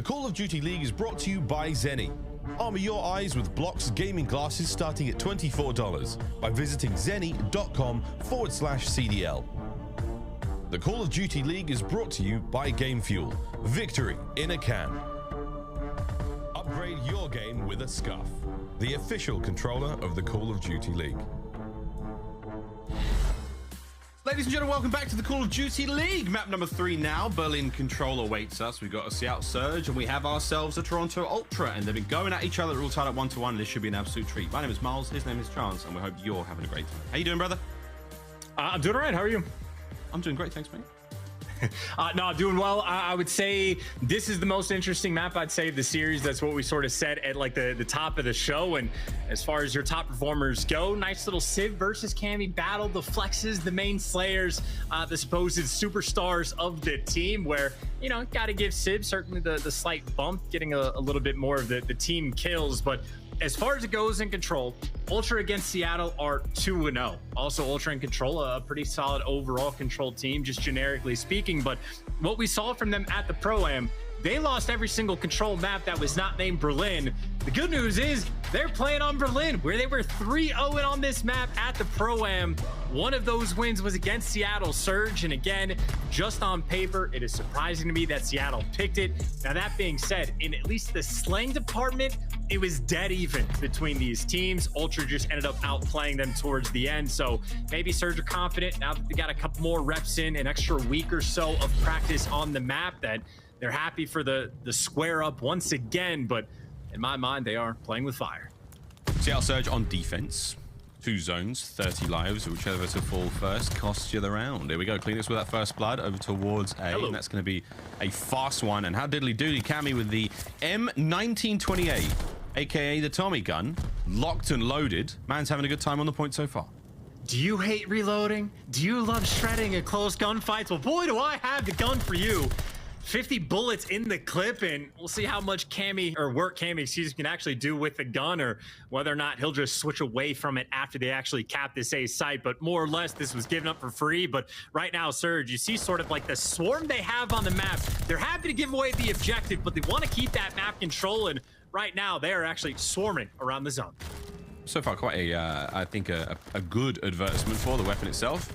The Call of Duty League is brought to you by Zenni. Armor your eyes with Block's gaming glasses starting at $24 by visiting zenni.com/CDL. The Call of Duty League is brought to you by Game Fuel. Victory in a can. Upgrade your game with a Scuff, the official controller of the Call of Duty League. Ladies and gentlemen, welcome back to the Call of Duty League. Map number 3 now. Berlin Control awaits us. We've got a Seattle Surge, and we have ourselves a Toronto Ultra, and they've been going at each other. They're all tied up 1-1. This should be an absolute treat. My name is Miles. His name is Chance, and we hope you're having a great time. How you doing, brother? I'm doing all right. How are you? I'm doing great. Thanks, mate. No, doing well. I would say this is the most interesting map, I'd say, of the series. That's what we sort of said at like the top of the show. And as far as your top performers go, nice little Civ versus Cammy battle, the flexes, the main slayers, the supposed superstars of the team, where, you know, got to give Civ certainly the slight bump, getting a little bit more of the team kills. But as far as it goes in Control, Ultra against Seattle are 2-0. Also, Ultra and Control, a pretty solid overall Control team, just generically speaking. But what we saw from them at the Pro-Am, they lost every single Control map that was not named Berlin. The good news is they're playing on Berlin, where they were 3-0 on this map at the Pro-Am. One of those wins was against Seattle Surge. And again, just on paper, it is surprising to me that Seattle picked it. Now, that being said, in at least the slaying department, it was dead even between these teams. Ultra just ended up outplaying them towards the end. So maybe Surge are confident now that they got a couple more reps in, an extra week or so of practice on the map, that they're happy for the square up once again. But in my mind, they are playing with fire. Seattle Surge on defense. 2 zones, 30 lives, whichever to fall first costs you the round. Here we go, CleanX with that first blood over towards A, and that's going to be a fast one. And how diddly doody, Cammy with the M1928, aka the Tommy gun, locked and loaded. Man's having a good time on the point so far. Do you hate reloading? Do you love shredding in close gunfights? Well, boy, do I have the gun for you. 50 bullets in the clip, and we'll see how much Cammy, or work Cammy, excuse me, can actually do with the gun, or whether or not he'll just switch away from it after they actually cap this A site. But more or less, this was given up for free. But right now, Surge, you see sort of like the swarm they have on the map. They're happy to give away the objective, but they want to keep that map control, and right now, they are actually swarming around the zone. So far, quite a, I think, a good advertisement for the weapon itself.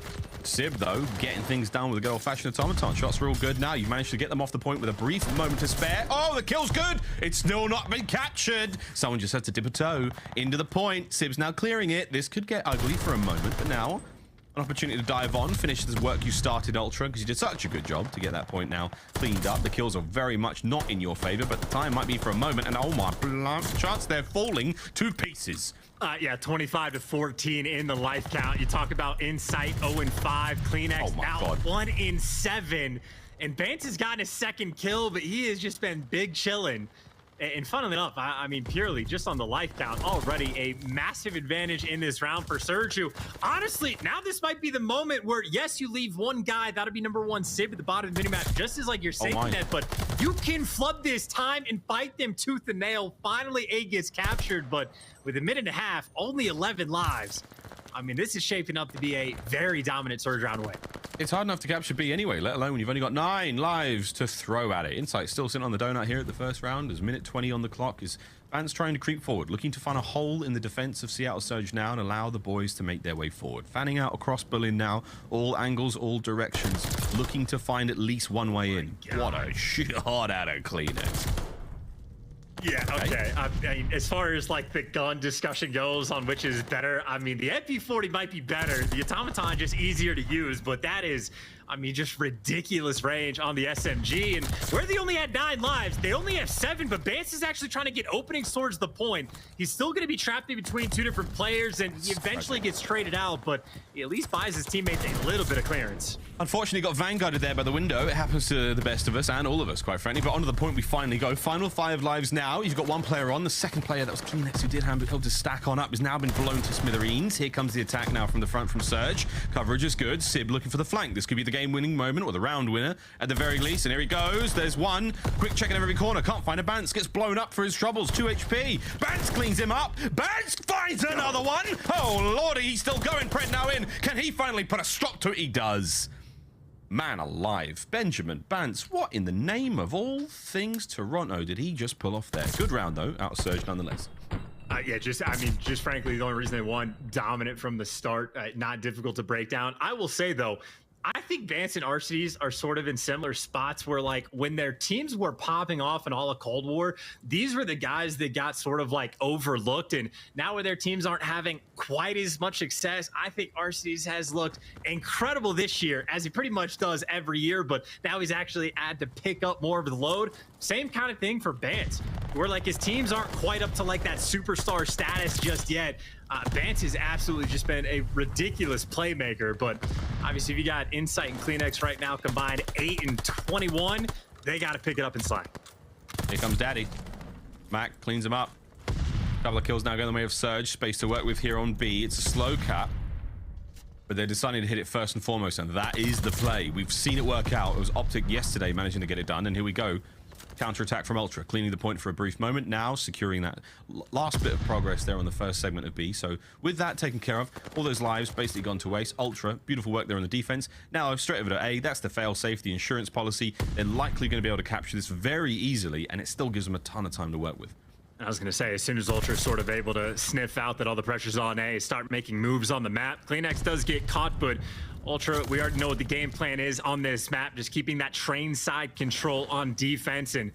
Civ, though, getting things done with a good old-fashioned automaton. Shots are all good now. You've managed to get them off the point with a brief moment to spare. Oh, the kill's good. It's still not been captured. Someone just had to dip a toe into the point. Civ's now clearing it. This could get ugly for a moment, but now an opportunity to dive on, finish this work you started, Ultra, because you did such a good job to get that point now cleaned up. The kills are very much not in your favor, but the time might be for a moment. And oh my blunt shots, they're falling to pieces. Yeah, 25-14 in the life count. You talk about Insight 0-5, CleanX now 1-7, and Bance has gotten his second kill, but he has just been big chilling. And funnily enough, I mean, purely just on the life count, already a massive advantage in this round for Surge, who, honestly, now this might be the moment where, yes, you leave one guy, that'll be number 1 Civ at the bottom of the minimap, just as like your safety net, but you can flood this time and fight them tooth and nail. Finally, A gets captured, but with a minute and a half, only 11 lives. I mean, this is shaping up to be a very dominant Surge round away. It's hard enough to capture B anyway, let alone when you've only got 9 lives to throw at it. Insight still sitting on the donut here at the first round. There's minute 20 on the clock. Is Bance trying to creep forward, looking to find a hole in the defense of Seattle Surge now and allow the boys to make their way forward. Fanning out across Berlin now, all angles, all directions, looking to find at least one way in. What a shot out of CleanX. Yeah, okay. I mean, as far as like the gun discussion goes on which is better, I mean, the MP40 might be better. The automaton just easier to use, but that is, I mean, just ridiculous range on the SMG. And where they only had 9 lives, they only have 7, but Bance is actually trying to get openings towards the point. He's still going to be trapped in between 2 different players, and he eventually gets traded out, but he at least buys his teammates a little bit of clearance. Unfortunately, got vanguarded there by the window. It happens to the best of us and all of us, quite frankly. But onto the point we finally go. Final 5 lives now. You've got 1 player on. The second player, that was CleanX, who did have to stack on up, has now been blown to smithereens. Here comes the attack now from the front from Surge. Coverage is good. Sib looking for the flank. This could be the game-winning moment, or the round winner at the very least. And here he goes. There's one. Quick check in every corner. Can't find a Bance. Gets blown up for his troubles. 2 HP. Bance cleans him up. Bance finds another one. Oh, lordy, he's still going. Pred now in. Can he finally put a stop to it? He does. Man alive. Benjamin Bance, what in the name of all things Toronto did he just pull off there? Good round, though. Out of Surge nonetheless. Yeah, just frankly, the only reason they won, dominant from the start, not difficult to break down. I will say, though, I think Bance and Arcitys are sort of in similar spots where, like, when their teams were popping off in all of Cold War, these were the guys that got sort of, like, overlooked. And now where their teams aren't having quite as much success, I think Arcitys has looked incredible this year, as he pretty much does every year. But now he's actually had to pick up more of the load. Same kind of thing for Bance, where, like, his teams aren't quite up to, like, that superstar status just yet. Bance has absolutely just been a ridiculous playmaker, but obviously if you got Insight and CleanX right now combined 8 and 21, they got to pick it up and slide. Here comes Daddy. Mac cleans him up. Couple of kills now going the way of Surge. Space to work with here on B. It's a slow cap, but they're deciding to hit it first and foremost, and that is the play. We've seen it work out. It was OpTic yesterday managing to get it done, and here we go. Counter-attack from Ultra, cleaning the point for a brief moment, now securing that last bit of progress there on the first segment of B. So with that taken care of, all those lives basically gone to waste. Ultra, beautiful work there on the defense. Now straight over to A, that's the fail-safe, the insurance policy. They're likely going to be able to capture this very easily, and it still gives them a ton of time to work with. I was going to say, as soon as Ultra's sort of able to sniff out that all the pressure's on A, start making moves on the map, CleanX does get caught, but Ultra, we already know what the game plan is on this map, just keeping that train side control on defense and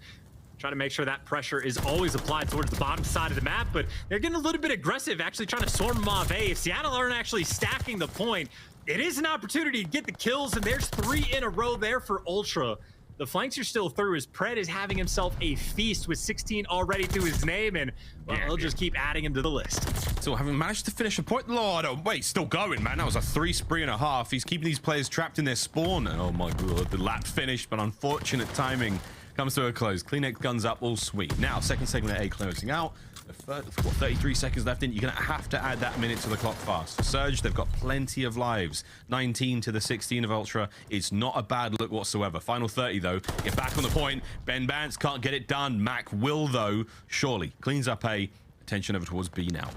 try to make sure that pressure is always applied towards the bottom side of the map. But they're getting a little bit aggressive, actually trying to swarm them off A. If Seattle aren't actually stacking the point, it is an opportunity to get the kills, and there's 3 in a row there for Ultra. The flanks are still through as Pred is having himself a feast with 16 already to his name, and well, he'll just keep adding him to the list. So having managed to finish a point, Lord, oh, wait, still going, man. That was a 3 spree and a half. He's keeping these players trapped in their spawn. Oh my god, the lap finished, but unfortunate timing comes to a close. CleanX guns up, all sweet. Now, second segment of A closing out. 33 seconds left in. You're going to have to add that minute to the clock fast. For Surge, they've got plenty of lives. 19 to the 16 of Ultra. It's not a bad look whatsoever. Final 30, though. Get back on the point. Ben Bance can't get it done. Mac will, though. Surely. Cleans up A. Attention over towards B now.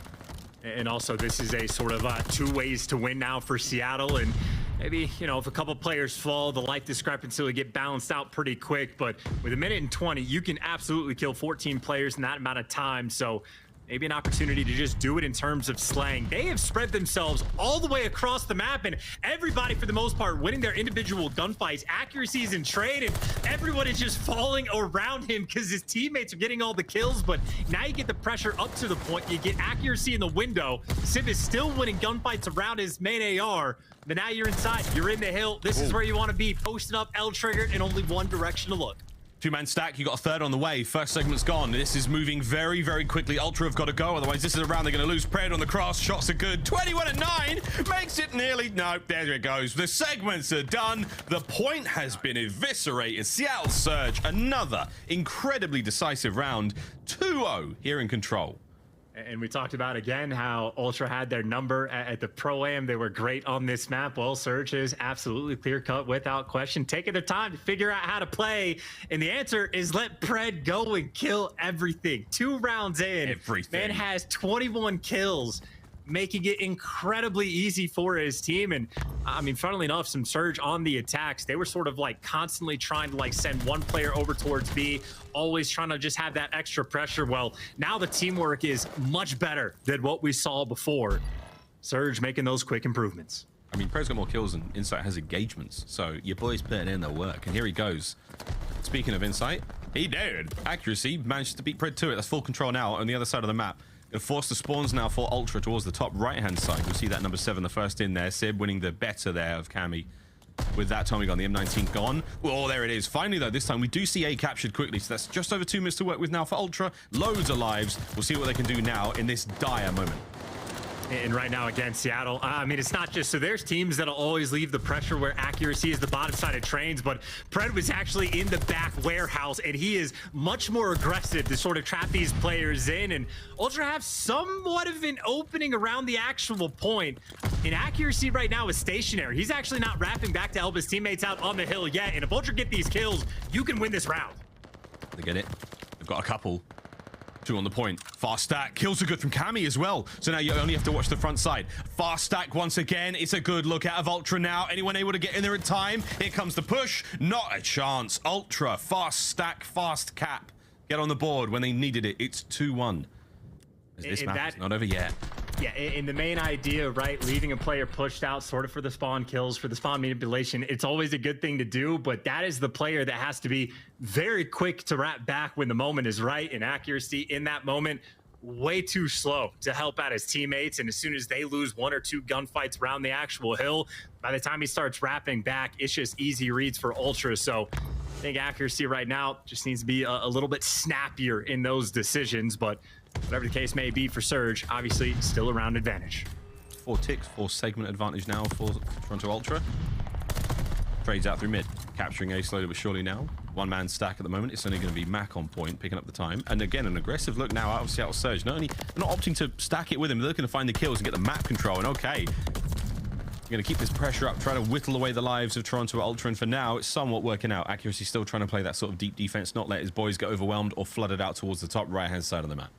And also, this is a sort of 2 ways to win now for Seattle. And maybe, you know, if a couple players fall, the life discrepancy will get balanced out pretty quick. But with 1 minute and 20, you can absolutely kill 14 players in that amount of time. So maybe an opportunity to just do it in terms of slaying. They have spread themselves all the way across the map, and everybody, for the most part, winning their individual gunfights. Accuracy is in trade, and everyone is just falling around him because his teammates are getting all the kills. But now you get the pressure up to the point. You get accuracy in the window. Simp is still winning gunfights around his main AR. But now you're inside. You're in the hill. This is where you want to be. Posted up, L-triggered, and only one direction to look. 2-man stack, you got a third on the way. First segment's gone. This is moving very, very quickly. Ultra have got to go, otherwise this is a round they're going to lose. Pred on the cross, shots are good. 21 and 9 makes it nearly. No, there it goes. The segments are done. The point has been eviscerated. Seattle Surge, another incredibly decisive round. 2-0 here in control. And we talked about, again, how Ultra had their number at the Pro-Am. They were great on this map. Well, Surge is absolutely clear-cut without question, taking their time to figure out how to play. And the answer is let Pred go and kill everything. 2 rounds in, man has 21 kills, making it incredibly easy for his team. And I mean, funnily enough, some Surge on the attacks. They were sort of like constantly trying to like send one player over towards B, always trying to just have that extra pressure. Well, now the teamwork is much better than what we saw before. Surge making those quick improvements. I mean, Pred's got more kills than Insight has engagements, so your boy's putting in the work, and here he goes. Speaking of Insight, he did. Accuracy, managed to beat Pred to it. That's full control now on the other side of the map. Gonna force the spawns now for Ultra towards the top right-hand side. You'll see that number 7, the first in there. Sib winning the better there of Cammy. With that Tommy gun, the M19 gone. Oh, there it is. Finally, though, this time we do see A captured quickly. So that's just over 2 minutes to work with now for Ultra. Loads of lives. We'll see what they can do now in this dire moment. And right now, again, Seattle, I mean, it's not just, so there's teams that'll always leave the pressure where accuracy is the bottom side of trains, but Pred was actually in the back warehouse, and he is much more aggressive to sort of trap these players in, and Ultra have somewhat of an opening around the actual point. And accuracy right now is stationary. He's actually not wrapping back to help his teammates out on the hill yet, and if Ultra get these kills, you can win this round. They get it. They've got a couple. Two on the point. Fast stack. Kills are good from Cammy as well. So now you only have to watch the front side. Fast stack once again. It's a good look out of Ultra now. Anyone able to get in there in time? Here comes the push. Not a chance. Ultra, fast stack, fast cap. Get on the board when they needed it. It's 2-1. This map is not over yet. Yeah, in the main idea, right, leaving a player pushed out sort of for the spawn kills, for the spawn manipulation, it's always a good thing to do, but that is the player that has to be very quick to wrap back when the moment is right, and accuracy in that moment way too slow to help out his teammates. And as soon as they lose 1 or 2 gunfights around the actual hill, by the time he starts wrapping back, it's just easy reads for Ultra. So I think accuracy right now just needs to be a little bit snappier in those decisions, but whatever the case may be for Surge, obviously still a round advantage. 4 ticks, 4 segment advantage now for Toronto Ultra. Trades out through mid, capturing A slowly but surely now. 1-man stack at the moment. It's only going to be Mac on point, picking up the time. And again, an aggressive look now out of Seattle Surge. Not opting to stack it with him, they're looking to find the kills and get the map control. And okay, you're going to keep this pressure up, try to whittle away the lives of Toronto Ultra. And for now, it's somewhat working out. Accuracy still trying to play that sort of deep defense, not let his boys get overwhelmed or flooded out towards the top right-hand side of the map.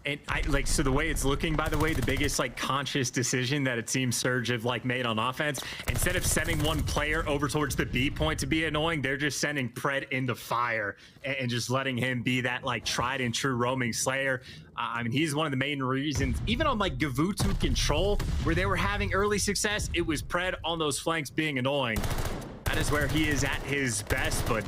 And so the way it's looking, by the way, the biggest conscious decision that it seems Surge have made on offense, instead of sending one player over towards the B point to be annoying, they're just sending Pred into fire and just letting him be that tried and true roaming slayer. I mean, he's one of the main reasons, even on Gavutu control, where they were having early success, it was Pred on those flanks being annoying. That is where he is at his best, but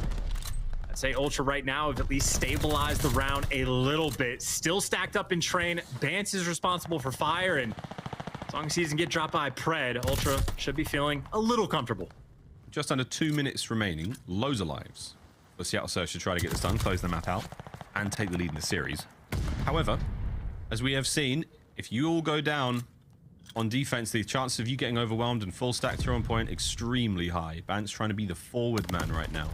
I'd say Ultra right now have at least stabilized the round a little bit. Still stacked up in train. Bance is responsible for fire, and as long as he doesn't get dropped by Pred, Ultra should be feeling a little comfortable. Just under 2 minutes remaining. Loads of lives for Seattle Surge to try to get this done, close the map out, and take the lead in the series. However, as we have seen, if you all go down on defense, the chances of you getting overwhelmed and full stack through on point extremely high. Bance trying to be the forward man right now.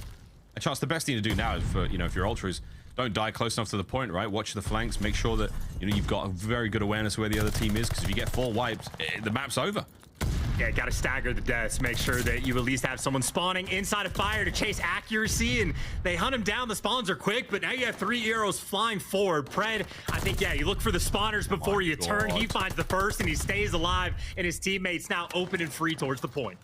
A chance, the best thing to do now is for, if you're Ultras, don't die close enough to the point, right? Watch the flanks, make sure that, you've got a very good awareness of where the other team is, because if you get 4 wipes, the map's over. Yeah, gotta stagger the deaths, make sure that you at least have someone spawning inside of fire to chase accuracy, and they hunt him down. The spawns are quick, but now you have 3 arrows flying forward. Pred, I think, yeah, you look for the spawners before you turn. He finds the first, and he stays alive, and his teammates now open and free towards the point.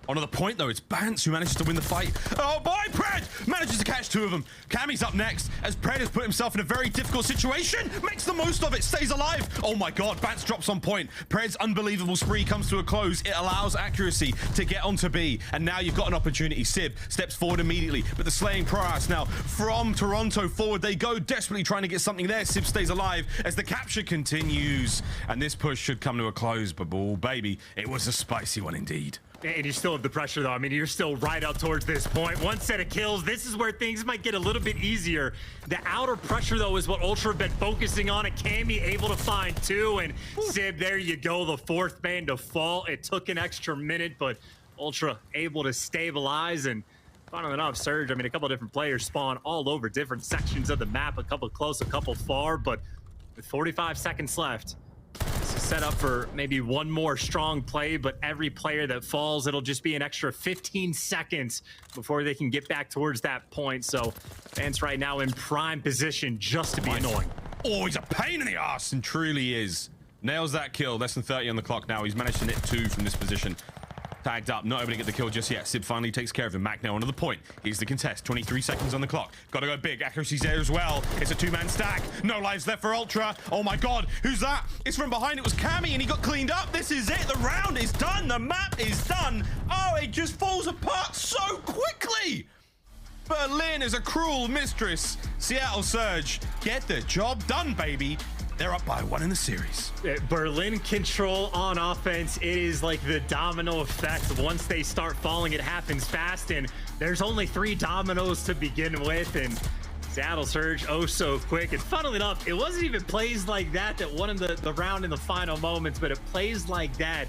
Onto the point, though, it's Bance who manages to win the fight. Oh, boy, Pred manages to catch 2 of them. Cammy's up next, as Pred has put himself in a very difficult situation. Makes the most of it, stays alive. Oh, my God, Bance drops on point. Pred's unbelievable spree comes to a close. It allows accuracy to get onto B, and now you've got an opportunity. Sib steps forward immediately, but the slaying prowess now from Toronto forward. They go desperately trying to get something there. Sib stays alive as the capture continues, and this push should come to a close, but, oh, baby, it was a spicy one indeed. And you still have the pressure, though. I mean, you're still right up towards this point. 1 set of kills. This is where things might get a little bit easier. The outer pressure, though, is what Ultra have been focusing on. And Cammy able to find 2. And Sib, there you go. The 4th man to fall. It took an extra minute, but Ultra able to stabilize. And funnily enough, Surge, I mean, a couple different players spawn all over different sections of the map. A couple close, a couple far. But with 45 seconds left, this is set up for maybe 1 more strong play, but every player that falls, it'll just be an extra 15 seconds before they can get back towards that point. So Bance right now in prime position just to be annoying. Oh, he's a pain in the ass, and truly is. Nails that kill, less than 30 on the clock now. He's managed to knit 2 from this position. Tagged up, not able to get the kill just yet. Sib finally takes care of him. Mac now onto the point. Here's the contest. 23 seconds on the clock. Gotta go big. Accuracy's there as well. It's a 2-man stack. No lives left for Ultra. Oh my God, who's that? It's from behind. It was Cammy, and he got cleaned up. This is it. The round is done. The map is done. Oh, it just falls apart so quickly. Berlin is a cruel mistress. Seattle Surge, get the job done, baby. They're up by 1 in the series. Berlin control on offense. It is like the domino effect. Once they start falling, it happens fast, and there's only 3 dominoes to begin with, and Seattle Surge, oh so quick. And funnily enough, it wasn't even plays like that that won the round in the final moments, but it plays like that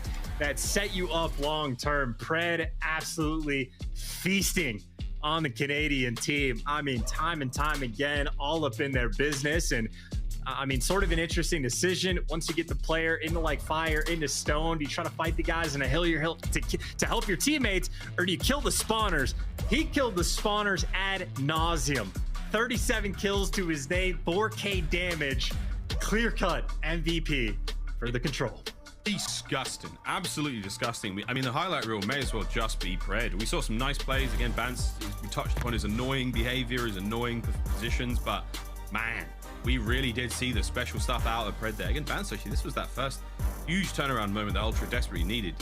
set you up long term. Pred absolutely feasting on the Canadian team. I mean, time and time again, all up in their business. And I mean, sort of an interesting decision. Once you get the player into fire, into stone, do you try to fight the guys in a hill to help your teammates, or do you kill the spawners? He killed the spawners ad nauseum. 37 kills to his name, 4K damage, clear-cut MVP for the Control. Disgusting, absolutely disgusting. I mean, the highlight reel may as well just be Pred. We saw some nice plays. Again, Bance, we touched upon his annoying behavior, his annoying positions, but man, we really did see the special stuff out of Pred there. Again, Bance, actually, this was that first huge turnaround moment that Ultra desperately needed.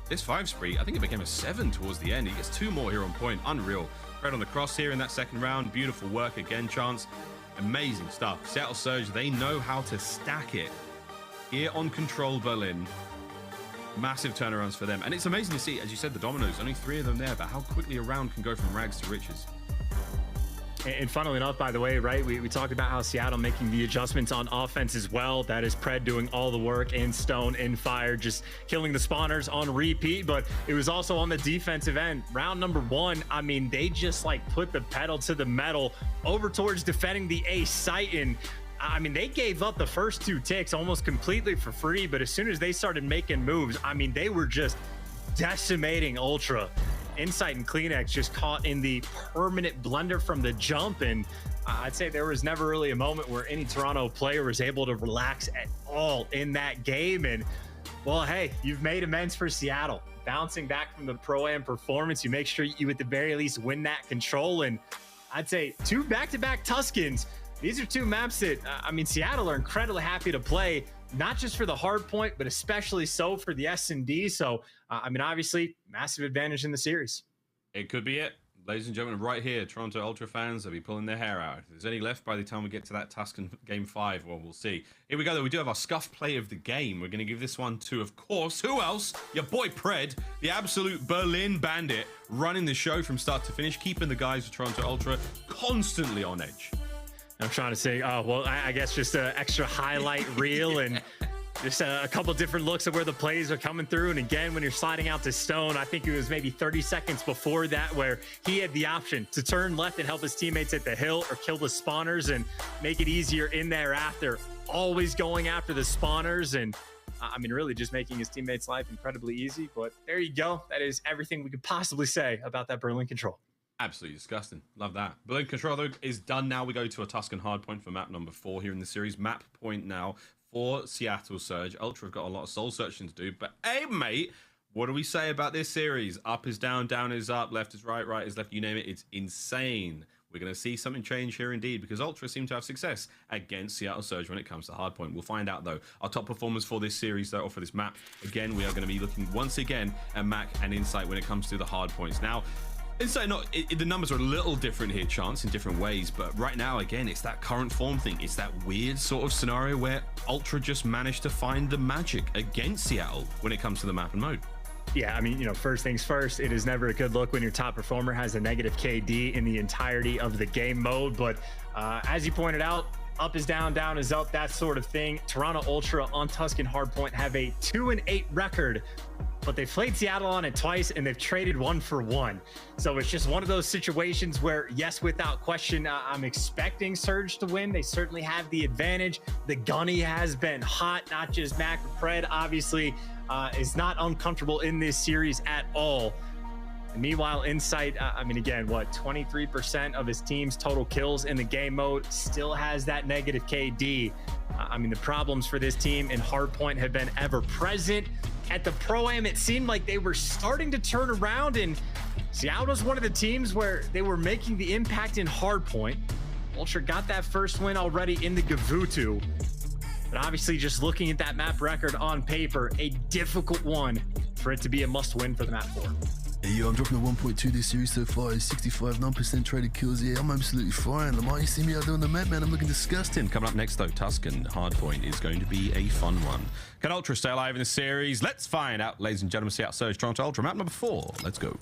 This 5 spree, I think it became a 7 towards the end. He gets 2 more here on point. Unreal. Pred on the cross here in that second round. Beautiful work again, Chance. Amazing stuff. Seattle Surge, they know how to stack it. Here on Control Berlin, massive turnarounds for them. And it's amazing to see, as you said, the dominoes, only 3 of them there, but how quickly a round can go from rags to riches. And funnily enough, by the way, right, we talked about how Seattle making the adjustments on offense as well. That is Pred doing all the work in Stone, in Fire, just killing the spawners on repeat. But it was also on the defensive end. Round number 1, I mean, they just like put the pedal to the metal over towards defending the A site. And I mean, they gave up the first 2 ticks almost completely for free. But as soon as they started making moves, I mean, they were just decimating Ultra. Insight and CleanX just caught in the permanent blender from the jump, and I'd say there was never really a moment where any Toronto player was able to relax at all in that game. And well, hey, you've made amends for Seattle. Bouncing back from the Pro-Am performance, you make sure you at the very least win that Control. And I'd say 2 back-to-back Tuskens. These are 2 maps that, I mean, Seattle are incredibly happy to play, not just for the hard point, but especially so for the S&D. So, I mean, obviously, massive advantage in the series. It could be it. Ladies and gentlemen, right here, Toronto Ultra fans, they'll be pulling their hair out. If there's any left by the time we get to that Tuscan Game 5, well, we'll see. Here we go, though. We do have our scuff play of the game. We're going to give this one to, of course, who else? Your boy Pred, the absolute Berlin bandit, running the show from start to finish, keeping the guys of Toronto Ultra constantly on edge. I'm trying to say, oh, well, I guess just an extra highlight reel and just a couple different looks at where the plays are coming through. And again, when you're sliding out to Stone, I think it was maybe 30 seconds before that where he had the option to turn left and help his teammates at the hill or kill the spawners and make it easier in thereafter. Always going after the spawners and, I mean, really just making his teammates' life incredibly easy. But there you go. That is everything we could possibly say about that Berlin Control. Absolutely disgusting. Love that. Berlin Control, though, is done now. We go to a Tuscan hardpoint for map number 4 here in the series. Map point now for Seattle Surge. Ultra have got a lot of soul searching to do. But, hey, mate, what do we say about this series? Up is down, down is up, left is right, right is left. You name it. It's insane. We're going to see something change here indeed because Ultra seem to have success against Seattle Surge when it comes to hardpoint. We'll find out, though. Our top performers for this series, though, or for this map, again, we are going to be looking once again at Mac and Insight when it comes to the hardpoints. Now, Insight, the numbers are a little different here, Chance, in different ways, but right now, again, it's that current form thing. It's that weird sort of scenario where Ultra just managed to find the magic against Seattle when it comes to the map and mode. Yeah, I mean, you know, first things first, it is never a good look when your top performer has a negative KD in the entirety of the game mode. But as you pointed out, up is down, down is up, that sort of thing. Toronto Ultra on Tuscan Hardpoint have a 2-8 record, but they've played Seattle on it twice and they've traded 1 for 1. So it's just one of those situations where, yes, without question, I'm expecting Surge to win. They certainly have the advantage. The gunny has been hot, not just Mac or Pred, obviously, is not uncomfortable in this series at all. And meanwhile, Insight, I mean, again, what, 23% of his team's total kills in the game mode, still has that negative KD. I mean, the problems for this team in Hardpoint have been ever present. At the Pro-Am, it seemed like they were starting to turn around, and Seattle was one of the teams where they were making the impact in Hardpoint. Ultra got that first win already in the Gavutu. But obviously, just looking at that map record on paper, a difficult one for it to be a must-win for the map 4. Hey, yo, I'm dropping a 1.2 this series so far. It's 65, 9% traded kills. Yeah, I'm absolutely fine. Lamar, you see me out there on the map, man. I'm looking disgusting. Coming up next, though, Tuscan Hardpoint is going to be a fun one. Can Ultra stay alive in the series? Let's find out, ladies and gentlemen. Seattle Surge, Toronto Ultra, map number 4. Let's go.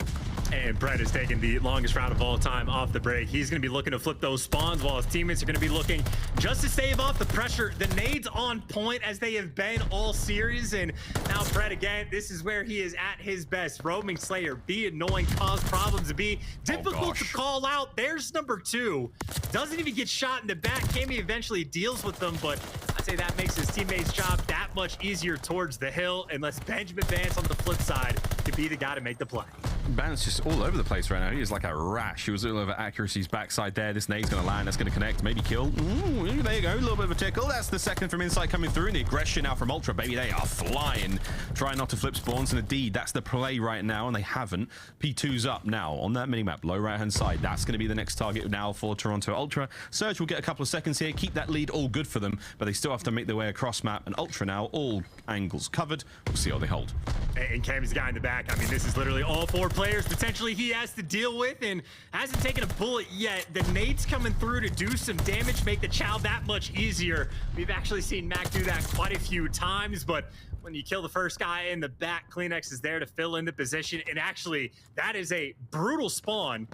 And Brett is taking the longest round of all time off the break. He's going to be looking to flip those spawns while his teammates are going to be looking just to stave off the pressure. The nades on point as they have been all series. And now Brett, again, this is where he is at his best. Roaming Slayer, be annoying, cause problems, be difficult to call out. There's number 2. Doesn't even get shot in the back. Cammy eventually deals with them, but I'd say that makes his teammate's job that much easier towards the hill, unless Benjamin Bance on the flip side could be the guy to make the play. Bance just all over the place right now. He is like a rash. He was all over Accuracy's backside there. This nade's going to land. That's going to connect. Maybe kill. Ooh, there you go. A little bit of a tickle. That's the second from inside coming through. And the aggression now from Ultra. Baby, they are flying. Trying not to flip spawns. And indeed, that's the play right now. And they haven't. P2's up now on that minimap. Low right-hand side. That's going to be the next target now for Toronto Ultra. Surge will get a couple of seconds here. Keep that lead all good for them. But they still have to make their way across map. And Ultra now, all angles covered. We'll see how they hold. And Cammy's the guy in the back. I mean, this is literally all 4 players potentially he has to deal with and hasn't taken a bullet yet. The nades coming through to do some damage, make the chow that much easier. We've actually seen Mac do that quite a few times, but when you kill the first guy in the back, CleanX is there to fill in the position. And actually, that is a brutal spawn.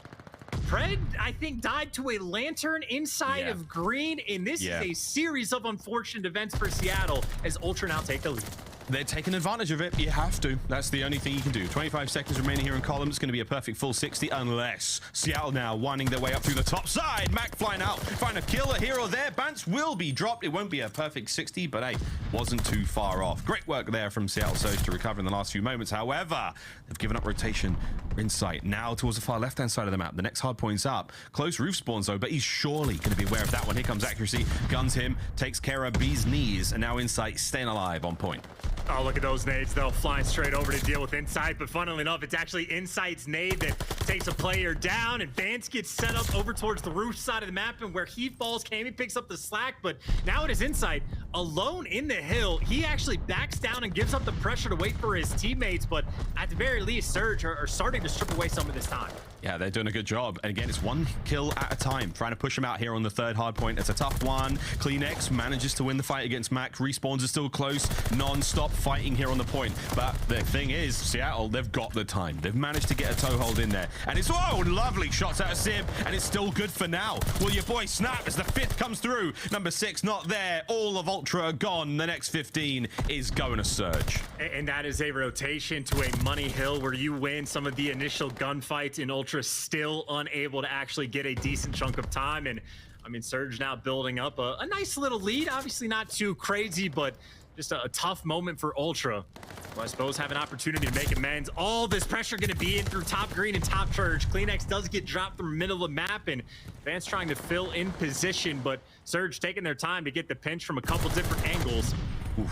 Pred, I think, died to a lantern inside of green, and this is a series of unfortunate events for Seattle as Ultra now take the lead. They're taking advantage of it. You have to. That's the only thing you can do. 25 seconds remaining here in column. It's going to be a perfect full 60 unless Seattle now winding their way up through the top side. Mac flying out. Find a killer here or there. Bance will be dropped. It won't be a perfect 60, but hey, wasn't too far off. Great work there from Seattle Surge to recover in the last few moments. However, they've given up rotation insight now towards the far left-hand side of the map. The next hard point's up. Close roof spawns though, but he's surely going to be aware of that one. Here comes Accuracy. Guns him. Takes care of B's knees. And now Insight staying alive on point. Oh, look at those nades, though, flying straight over to deal with Insight. But funnily enough, it's actually Insight's nade that takes a player down, and Bance gets set up over towards the roof side of the map, and where he falls, Cammy picks up the slack. But now it is Insight alone in the hill. He actually backs down and gives up the pressure to wait for his teammates, but at the very least, Surge are starting to strip away some of this time. Yeah, they're doing a good job. And again, it's one kill at a time. Trying to push him out here on the third hard point. It's a tough one. CleanX manages to win the fight against Mac. Respawns are still close. Non-stop fighting here on the point. But the thing is, Seattle, they've got the time. They've managed to get a toehold in there. And it's, oh, lovely shots out of Simp. And it's still good for now. Will your boy snap as the 5th comes through? Number 6 not there. All of Ultra are gone. The next 15 is going to Surge. And that is a rotation to a money hill where you win some of the initial gunfights in Ultra, still unable to actually get a decent chunk of time. And I mean, Surge now building up a nice little lead. Obviously not too crazy, but just a tough moment for Ultra. Well, I suppose have an opportunity to make amends. All this pressure going to be in through top green and top church. CleanX does get dropped from the middle of the map, and Bance trying to fill in position, but Surge taking their time to get the pinch from a couple different angles.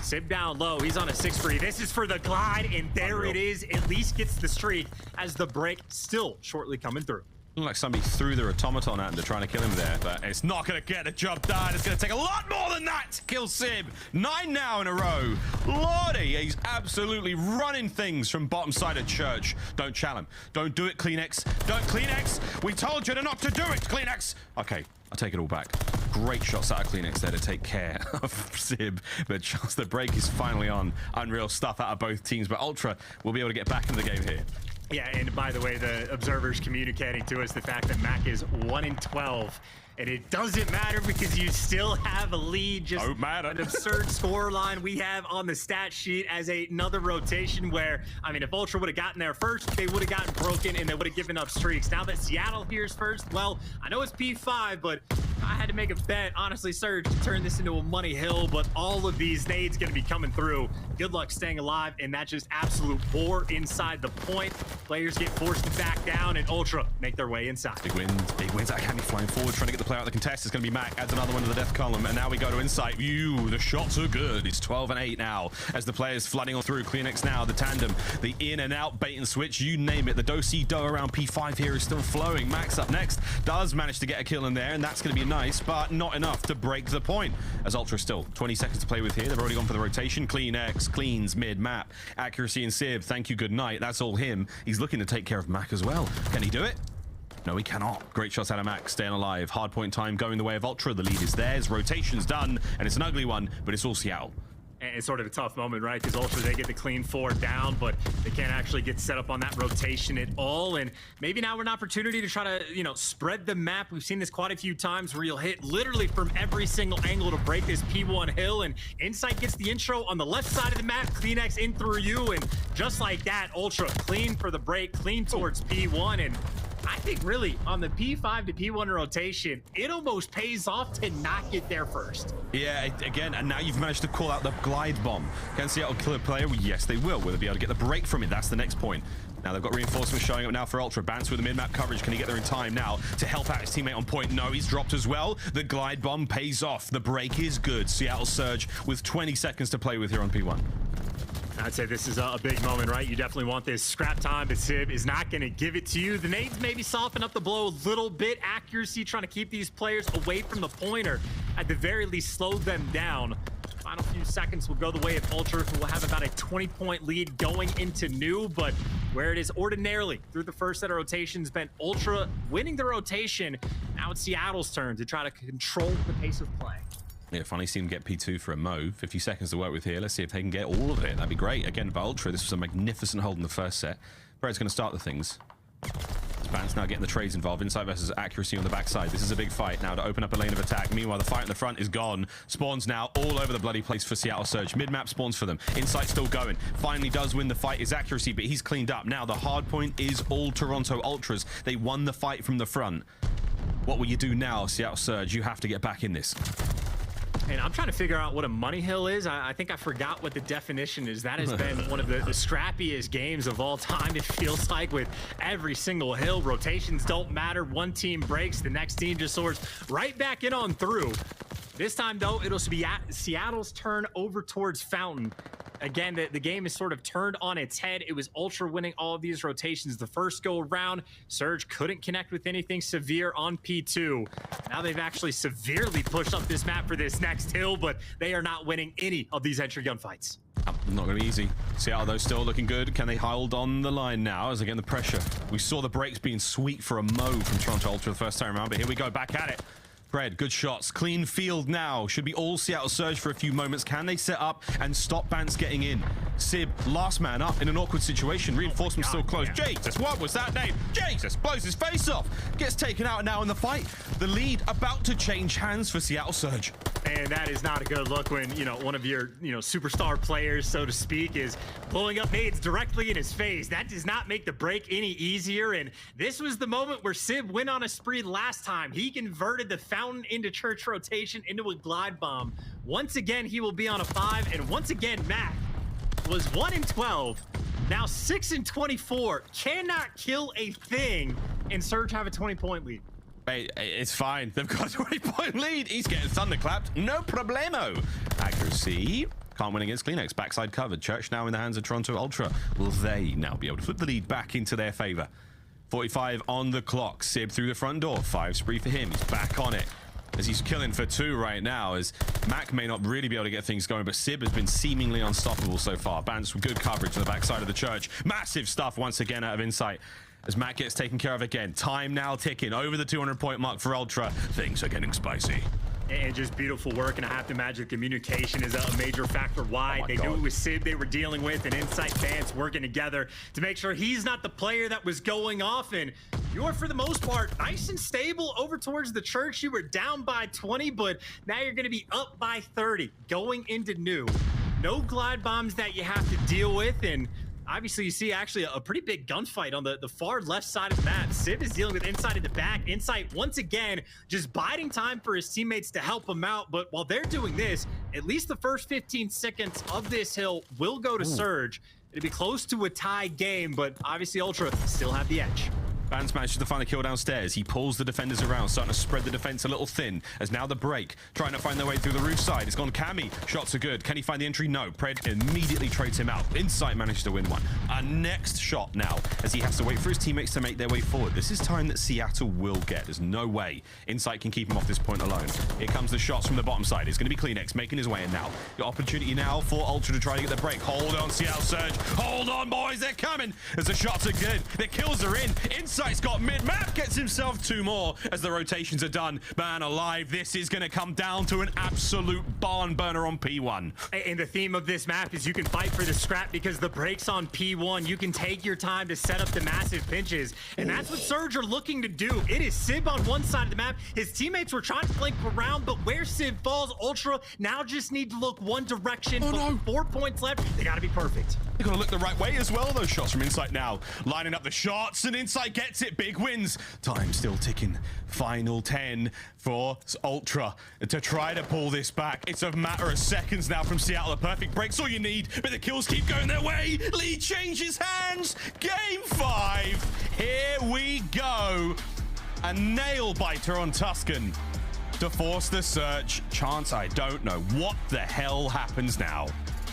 Simp down low. He's on a 6 free. This is for the glide, and there it is. At least gets the streak as the break still shortly coming through. Looked like somebody threw their automaton at him to try to kill him there, but it's not going to get the job done. It's going to take a lot more than that to kill Simp. 9 now in a row. Lordy, he's absolutely running things from bottom side of church. Don't challenge him. Don't do it, CleanX. Don't, CleanX. We told you not to do it, CleanX. Okay, I'll take it all back. Great shots out of CleanX there to take care of Simp, but just the break is finally on. Unreal stuff out of both teams, but Ultra will be able to get back into the game here. Yeah, and by the way, the observers communicating to us the fact that Mac is 1 in 12. And it doesn't matter because you still have a lead. Just don't matter. An absurd score line we have on the stat sheet as another rotation where, I mean, if Ultra would have gotten there first, they would have gotten broken and they would have given up streaks. Now that Seattle here's first, well, I know it's P5, but I had to make a bet. Honestly, Surge, to turn this into a money hill, but all of these nades going to be coming through. Good luck staying alive, and that's just absolute war inside the point. Players get forced to back down, and Ultra make their way inside. Big wins. I can't be flying forward, trying to get the player out of the contest. It's going to be Mac. Adds another one to the death column, and now we go to Insight. View. The shots are good. It's 12 and 8 now as the players flooding all through. CleanX now, the tandem, the in and out bait and switch, you name it. The do-si-do around P5 here is still flowing. Max up next. Does manage to get a kill in there, and that's going to be nice, but not enough to break the point. As Ultra still 20 seconds to play with here. They've already gone for the rotation. CleanX cleans mid-map. Accuracy and Civ, thank you, good night. That's all him. He's looking to take care of Mac as well. Can he do it? No, he cannot. Great shots out of Mac, staying alive. Hard point time going the way of Ultra. The lead is theirs. Rotation's done, and it's an ugly one, but it's all Seattle. And it's sort of a tough moment, right? Because Ultra, they get the clean 4 down, but they can't actually get set up on that rotation at all. And maybe now an opportunity to try to, you know, spread the map. We've seen this quite a few times where you'll hit literally from every single angle to break this P1 hill. And Insight gets the intro on the left side of the map. CleanX in through you. And just like that, Ultra clean for the break, clean towards P1. And I think really on the P5 to P1 rotation, it almost pays off to not get there first. Yeah, again, and now you've managed to call out the glide bomb. Can Seattle kill a player? Well, yes, they will. Will they be able to get the break from it? That's the next point. Now they've got reinforcements showing up now for Ultra. Bance with the mid-map coverage. Can he get there in time now to help out his teammate on point? No, he's dropped as well. The glide bomb pays off. The break is good. Seattle Surge with 20 seconds to play with here on P1. I'd say this is a big moment, right? You definitely want this scrap time, but Sib is not going to give it to you. The nades maybe soften up the blow a little bit. Accuracy trying to keep these players away from the point, or at the very least slow them down. Final few seconds will go the way of Ultra, who will have about a 20-point lead going into new, but where it is ordinarily through the first set of rotations been Ultra winning the rotation. Now it's Seattle's turn to try to control the pace of play. Yeah, finally seen him get P2 for a Mo. 50 seconds to work with here. Let's see if they can get all of it. That'd be great. Again, by Ultra, this was a magnificent hold in the first set. Brett's going to start the things. Bance now getting the trades involved. Insight versus accuracy on the backside. This is a big fight now to open up a lane of attack. Meanwhile, the fight in the front is gone. Spawns now all over the bloody place for Seattle Surge. Mid-map spawns for them. Insight still going. Finally does win the fight is accuracy, but he's cleaned up. Now the hard point is all Toronto Ultras. They won the fight from the front. What will you do now, Seattle Surge? You have to get back in this. And I'm trying to figure out what a money hill is. I think I forgot what the definition is. That has been one of the scrappiest games of all time, it feels like, with every single hill. Rotations don't matter. One team breaks, the next team just soars right back in on through. This time, though, it'll be Seattle's turn over towards Fountain. Again, the game is sort of turned on its head. It was Ultra winning all of these rotations the first go around. Surge couldn't connect with anything severe on P2. Now they've actually severely pushed up this map for this next hill, but they are not winning any of these entry gunfights. Not going to be easy. Seattle, though, still looking good. Can they hold on the line now as again the pressure? We saw the breaks being sweet for a Mo from Toronto Ultra the first time around, but here we go, back at it. Fred, good shots. Clean field now. Should be all Seattle Surge for a few moments. Can they set up and stop Bance getting in? Sib, last man up in an awkward situation. Reinforcements still close. Yeah. Jesus, what was that name? Jesus, blows his face off. Gets taken out now in the fight. The lead about to change hands for Seattle Surge. And that is not a good look when, one of your, superstar players, so to speak, is blowing up nades directly in his face. That does not make the break any easier. And this was the moment where Sib went on a spree last time. He converted the Fountain into church rotation into a glide bomb. Once again, he will be on a 5. And once again, Mac was 1-12. Now 6-24. Cannot kill a thing. And Surge have a 20-point lead. Hey, it's fine. They've got a 20-point lead. He's getting thunderclapped. No problemo. Accuracy. Can't win against CleanX. Backside covered. Church now in the hands of Toronto Ultra. Will they now be able to flip the lead back into their favor? 45 on the clock. Sib through the front door. 5 spree for him. He's back on it as he's killing for 2 right now, as Mac may not really be able to get things going, but Sib has been seemingly unstoppable so far. Bance with good coverage on the backside of the church. Massive stuff once again out of Insight as Mac gets taken care of again. Time now ticking over the 200-point mark for Ultra. Things are getting spicy. And just beautiful work, and I have to imagine communication is a major factor why they knew it was Sib they were dealing with, and Insight Bance working together to make sure he's not the player that was going off. And you are, for the most part, nice and stable over towards the church. You were down by 20, but now you're going to be up by 30 going into new. No glide bombs that you have to deal with, and obviously, you see actually a pretty big gunfight on the far left side of the map. Sib is dealing with Insight in the back. Insight, once again, just biding time for his teammates to help him out. But while they're doing this, at least the first 15 seconds of this hill will go to Surge. It'll be close to a tie game, but obviously Ultra still have the edge. Bance manages to find a kill downstairs. He pulls the defenders around, starting to spread the defense a little thin, as now the break, trying to find their way through the roof side. It's gone Cammy. Shots are good. Can he find the entry? No. Pred immediately trades him out. Insight managed to win one. A next shot now, as he has to wait for his teammates to make their way forward. This is time that Seattle will get. There's no way Insight can keep him off this point alone. Here comes the shots from the bottom side. It's going to be CleanX making his way in now. The opportunity now for Ultra to try to get the break. Hold on, Seattle Surge. Hold on, boys. They're coming. As the shots are good. The kills are in. Insight's got mid-map. Gets himself 2 more as the rotations are done. Man alive, this is going to come down to an absolute barn burner on P1. And the theme of this map is you can fight for the scrap because the breaks on P1, you can take your time to set up the massive pinches. And that's what Surge are looking to do. It is Sib on one side of the map. His teammates were trying to flank around, but where Sib falls, Ultra now just need to look one direction. Oh, no. 4 points left. They got to be perfect. They're going to look the right way as well. Those shots from Insight now. Lining up the shots, and Insight get gets it. Big wins. Time still ticking. Final 10 for Ultra to try to pull this back. It's a matter of seconds now from Seattle. A perfect break's all you need, but the kills keep going their way. Lead changes hands. Game 5. Here we go. A nail biter on Tuscan to force the search. Chance, I don't know. What the hell happens now?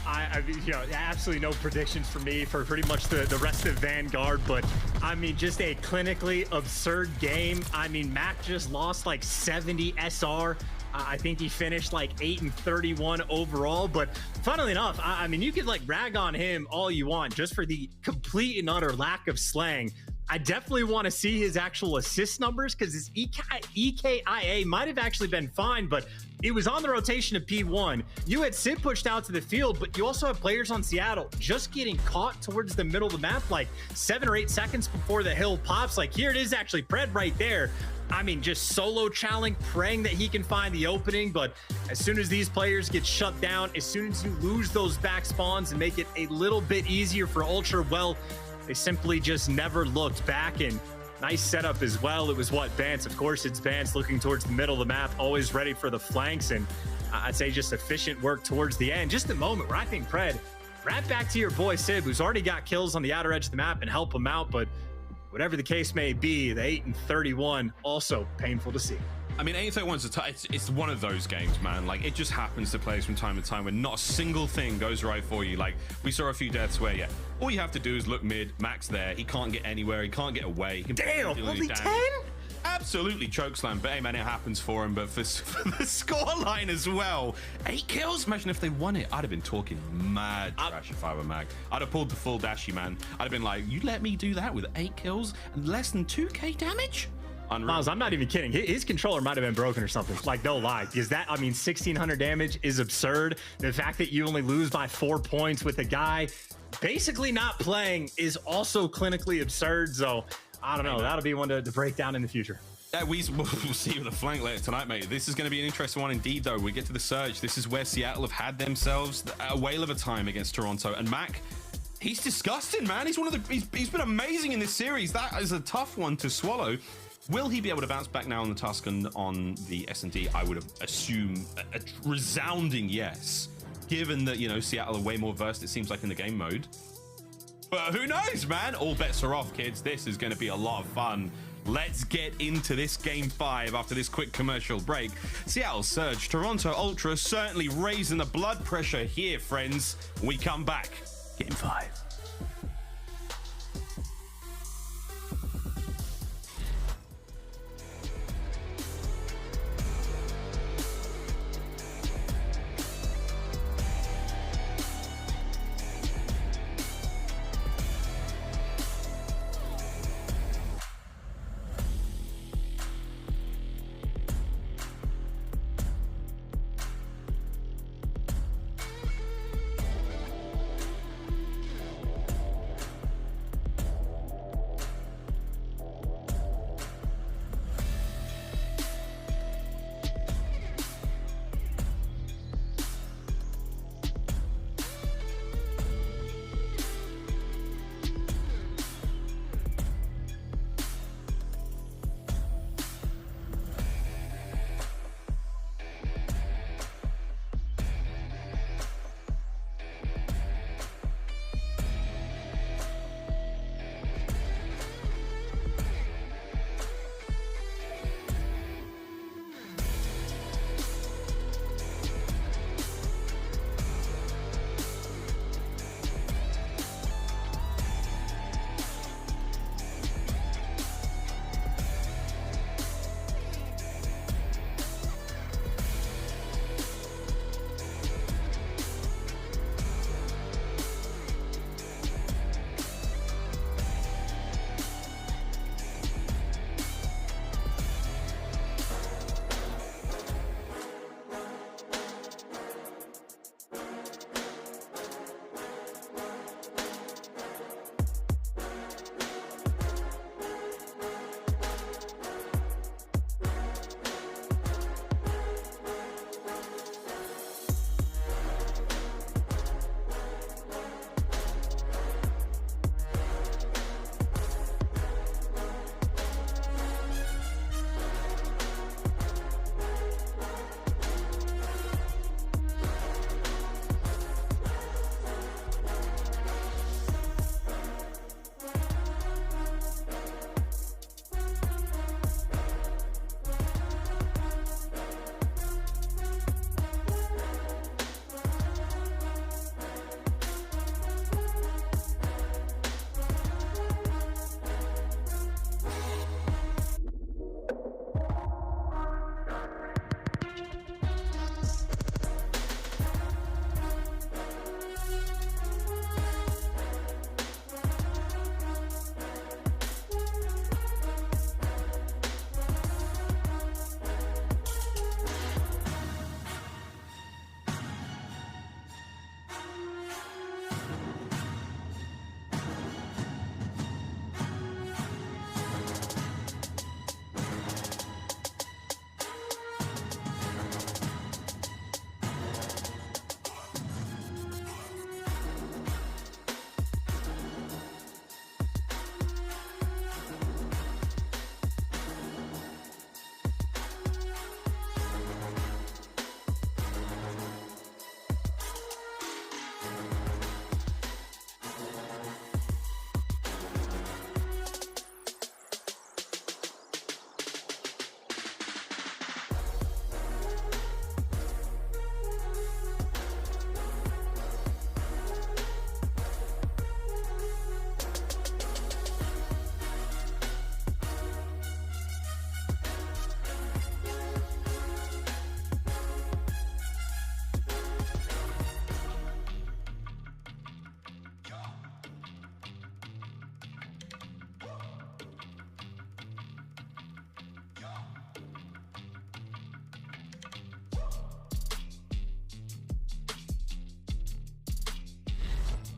I you know, absolutely no predictions for me for pretty much the rest of Vanguard, but I mean, just a clinically absurd game. I mean, Mac just lost like 70 SR. I think he finished like 8-31 overall, but funnily enough, I mean, you could like rag on him all you want just for the complete and utter lack of slang. I definitely want to see his actual assist numbers because his EKIA might have actually been fine, but it was on the rotation of P1. You had Simp pushed out to the field, but you also have players on Seattle just getting caught towards the middle of the map like 7 or 8 seconds before the hill pops. Like here it is actually Pred right there. I mean, just solo challenging, praying that he can find the opening, but as soon as these players get shut down, as soon as you lose those back spawns and make it a little bit easier for Ultra, well, they simply just never looked back. And nice setup as well. It was what, Bance? Of course, it's Bance looking towards the middle of the map, always ready for the flanks. And I'd say just efficient work towards the end. Just a moment where I think Pred, right back to your boy Sib, who's already got kills on the outer edge of the map, and help him out. But whatever the case may be, the 8-31, also painful to see. I mean, 8-31's it's one of those games, man. Like, it just happens to players from time to time when not a single thing goes right for you. Like, we saw a few deaths where, yeah, all you have to do is look mid, Mac's there, he can't get anywhere, he can't get away. He can Damn, only 10? Absolutely chokeslam, but hey, man, it happens for him. But for the scoreline as well, 8 kills. Imagine if they won it. I'd have been talking mad trash if I were Mag. I'd have pulled the full Dashy, man. I'd have been like, you let me do that with 8 kills and less than 2k damage? Unreal. Miles, I'm not even kidding. His controller might have been broken or something. Like, no lie. Because that, I mean, 1,600 damage is absurd. The fact that you only lose by 4 points with a guy basically not playing is also clinically absurd. So, I don't know. That'll be one to break down in the future. Yeah, we'll see you with a flank later tonight, mate. This is going to be an interesting one indeed, though. We get to the Surge. This is where Seattle have had themselves a whale of a time against Toronto. And Mac, he's disgusting, man. He's one of the he's been amazing in this series. That is a tough one to swallow. Will he be able to bounce back now on the Tuscan on the S&D? I would assume a resounding yes, given that, you know, Seattle are way more versed, it seems like, in the game mode. But who knows, man? All bets are off, kids. This is going to be a lot of fun. Let's get into this game 5 after this quick commercial break. Seattle Surge, Toronto Ultra certainly raising the blood pressure here, friends. When we come back, game 5.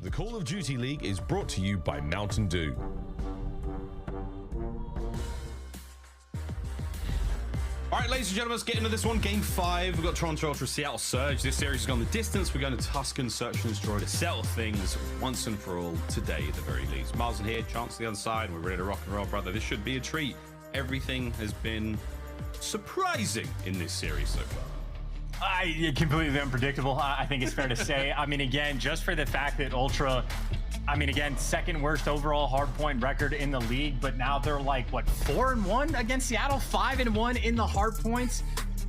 The Call of Duty League is brought to you by Mountain Dew. All right, ladies and gentlemen, let's get into this one. Game 5. We've got Toronto Ultra, Seattle Surge. This series has gone the distance. We're going to Tuscan, Search and Destroy to settle things once and for all today, at the very least. Miles in here, Chance to the other side. We're ready to rock and roll, brother. This should be a treat. Everything has been surprising in this series so far. Completely unpredictable, I think it's fair to say. I mean, again, just for the fact that Ultra, I mean, again, second worst overall hardpoint record in the league, but now they're like, what, 4-1 against Seattle, 5-1 in the hardpoints.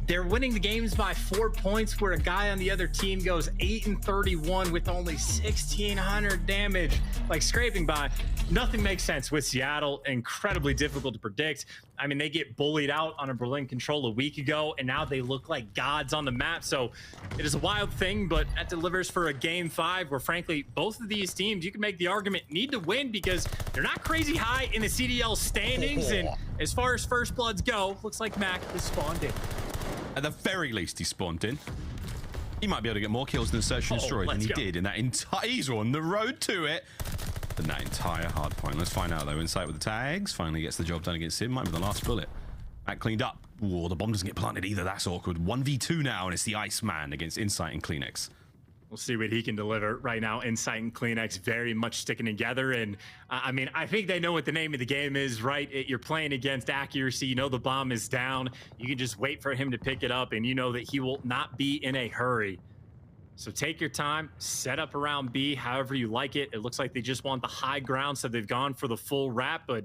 They're winning the games by 4 points, where a guy on the other team goes 8-31 with only 1,600 damage, like scraping by. Nothing makes sense with Seattle. Incredibly difficult to predict. I mean, they get bullied out on a Berlin control a week ago, and now they look like gods on the map. So it is a wild thing, but that delivers for a game 5 where, frankly, both of these teams, you can make the argument, need to win because they're not crazy high in the CDL standings. And as far as first bloods go, looks like Mac has spawned in. At the very least, he spawned in. He might be able to get more kills than Search and Destroy than he did in that entire... He's on the road to it. Than that entire hard point. Let's find out, though. Insight with the tags. Finally gets the job done against him. Might be the last bullet. That cleaned up. Whoa, the bomb doesn't get planted either. That's awkward. 1v2 now, and it's the Iceman against Insight and CleanX. We'll see what he can deliver right now. Insight and CleanX very much sticking together. And I mean, I think they know what the name of the game is, right? You're playing against accuracy. You know the bomb is down. You can just wait for him to pick it up, and you know that he will not be in a hurry. So take your time, set up around B however you like it. It looks like they just want the high ground, so they've gone for the full wrap, but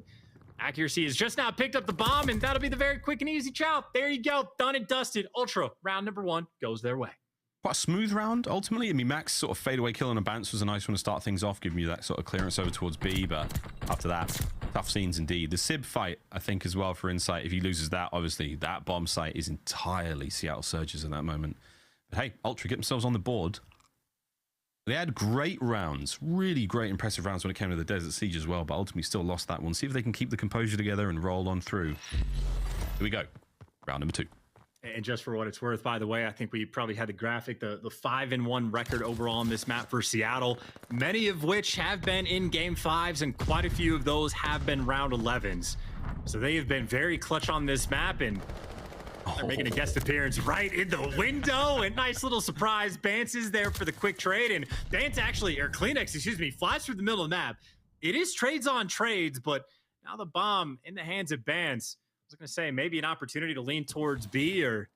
accuracy has just now picked up the bomb, and that'll be the very quick and easy chow. There you go, done and dusted. Ultra, round number 1 goes their way. Quite a smooth round, ultimately. I mean, Mac's sort of fadeaway kill on a Bance was a nice one to start things off, giving you that sort of clearance over towards B, but after that, tough scenes indeed. The Sib fight, I think, as well for Insight. If he loses that, obviously, that bomb site is entirely Seattle Surges at that moment. But hey, Ultra get themselves on the board. They had great rounds, really great, impressive rounds when it came to the Desert Siege as well, but ultimately still lost that one. See if they can keep the composure together and roll on through. Here we go. Round number 2. And just for what it's worth, by the way, I think we probably had the graphic, the 5-1 record overall on this map for Seattle, many of which have been in game 5s, and quite a few of those have been round 11s. So they have been very clutch on this map, and they're making a guest appearance right in the window. And nice little surprise. Bance is there for the quick trade, and Bance actually, or CleanX, excuse me, flies through the middle of the map. It is trades on trades, but now the bomb in the hands of Bance. I was going to say maybe an opportunity to lean towards B, or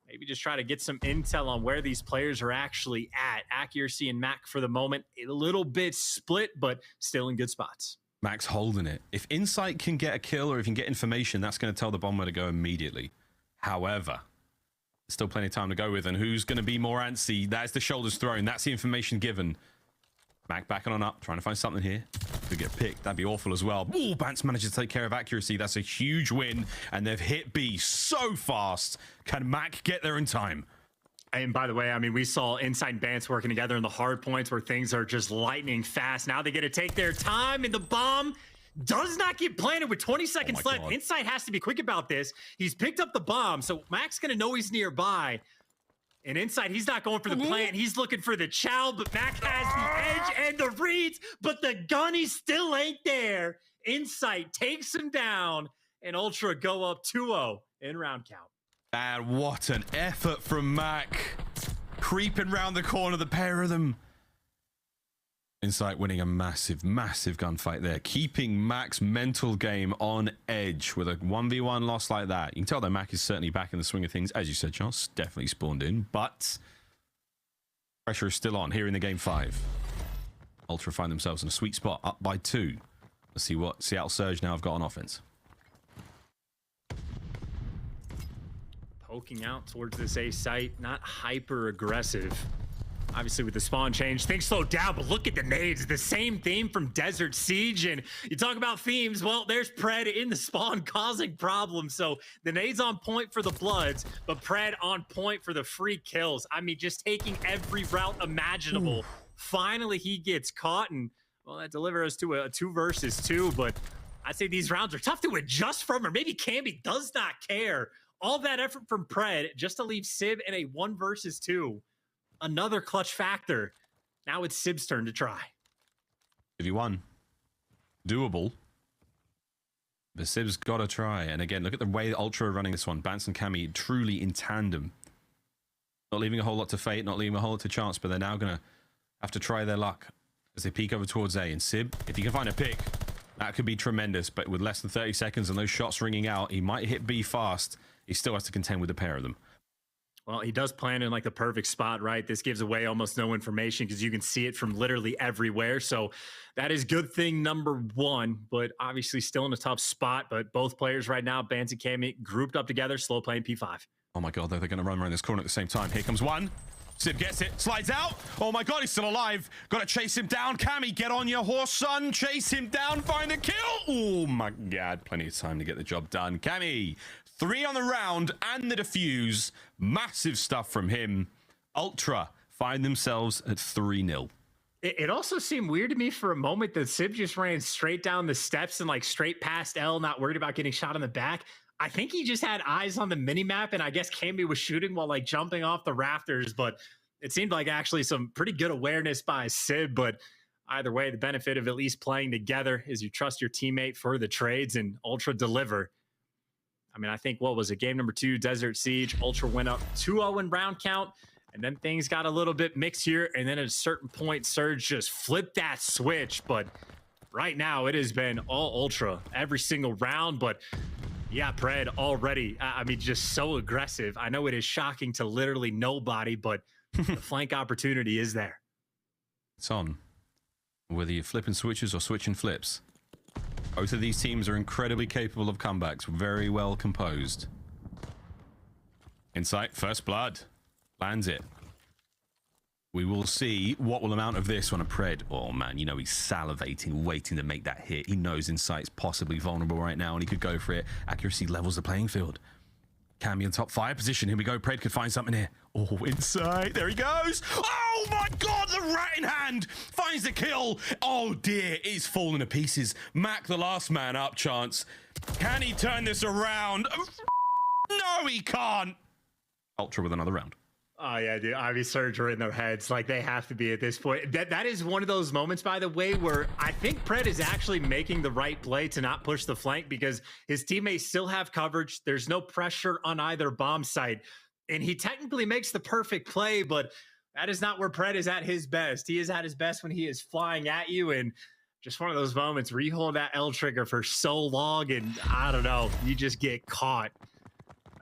maybe just try to get some intel on where these players are actually at. Accuracy and Mac for the moment, a little bit split, but still in good spots. Mac's holding it. If Insight can get a kill or if he can get information, that's going to tell the bomb where to go immediately. However, there's still plenty of time to go with, and who's going to be more antsy? That's the shoulders thrown. That's the information given. Mac backing on up, trying to find something here. Could get picked. That'd be awful as well. Ooh, Bance manages to take care of accuracy. That's a huge win, and they've hit B so fast. Can Mac get there in time? And by the way, I mean, we saw Insight and Bance working together in the hard points where things are just lightning fast. Now they get to take their time, and the bomb does not get planted with 20 seconds left. God. Insight has to be quick about this. He's picked up the bomb, so Mac's going to know he's nearby. And Insight, he's not going for the plant. He's looking for the chow, but Mac has the edge and the reads, but the gunny still ain't there. Insight takes him down, and Ultra go up 2-0 in round count. And what an effort from Mac. Creeping round the corner, the pair of them. Insight winning a massive, massive gunfight there. Keeping Mac's mental game on edge with a 1v1 loss like that. You can tell that Mac is certainly back in the swing of things. As you said, Charles, definitely spawned in, but pressure is still on here in the game 5. Ultra find themselves in a sweet spot, up by 2. Let's see what Seattle Surge now have got on offense. Poking out towards this A site, not hyper aggressive. Obviously, with the spawn change, things slow down, but look at the nades. The same theme from Desert Siege. And you talk about themes, well, there's Pred in the spawn causing problems. So the nades on point for the Bloods, but Pred on point for the free kills. I mean, just taking every route imaginable. Ooh. Finally, he gets caught, and, well, that delivers us to a 2 versus 2. But I'd say these rounds are tough to adjust from, or maybe Cammy does not care. All that effort from Pred just to leave Sib in a 1 versus 2. Another clutch factor. Now it's Sib's turn to try. 1v1. Doable. But Sib's got to try. And again, look at the way Ultra are running this one. Bance and Cammy truly in tandem. Not leaving a whole lot to fate, not leaving a whole lot to chance, but they're now going to have to try their luck as they peek over towards A. And Sib, if he can find a pick, that could be tremendous. But with less than 30 seconds and those shots ringing out, he might hit B fast. He still has to contend with a pair of them. Well, he does plan in like the perfect spot, right? This gives away almost no information because you can see it from literally everywhere. So that is good thing number one, but obviously still in a tough spot. But both players right now, Bance and Cammy, grouped up together, slow playing P5. Oh my God, they're going to run around this corner at the same time. Here comes one. Sib gets it, slides out. Oh my God, he's still alive. Got to chase him down. Cammy, get on your horse, son. Chase him down, find the kill. Oh my God, plenty of time to get the job done. Cammy, 3 on the round and the defuse. Massive stuff from him. Ultra find themselves at 3-0. It also seemed weird to me for a moment that Sib just ran straight down the steps and like straight past L, not worried about getting shot in the back. I think he just had eyes on the minimap, and I guess Cammy was shooting while like jumping off the rafters, but it seemed like actually some pretty good awareness by Sib. But either way, the benefit of at least playing together is you trust your teammate for the trades, and Ultra deliver. I mean, I think what was it? Game number 2, Desert Siege. Ultra went up 2-0 in round count, and then things got a little bit mixed here. And then at a certain point, Surge just flipped that switch. But right now, it has been all Ultra every single round. But yeah, Pred already, I mean, just so aggressive. I know it is shocking to literally nobody, but the flank opportunity is there. It's on. Whether you're flipping switches or switching flips. Both of these teams are incredibly capable of comebacks, very well composed. Insight, first blood. Lands it. We will see what will amount of this on a Pred. Oh man, you know he's salivating, waiting to make that hit. He knows Insight's possibly vulnerable right now and he could go for it. Accuracy levels the playing field. Cammy in top 5 position. Here we go. Pred could find something here. Oh, Insight. There he goes. Oh my God, the rat in hand finds the kill. Oh dear, it is falling to pieces. Mac, the last man up chance. Can he turn this around? No, he can't. Ultra with another round. Oh yeah, dude. I mean, Surge are in their heads. Like they have to be at this point. That is one of those moments, by the way, where I think Pred is actually making the right play to not push the flank because his teammates still have coverage. There's no pressure on either bomb site, and he technically makes the perfect play, but that is not where Pred is at his best. He is at his best when he is flying at you, and just one of those moments where you hold that L trigger for so long, and I don't know, you just get caught.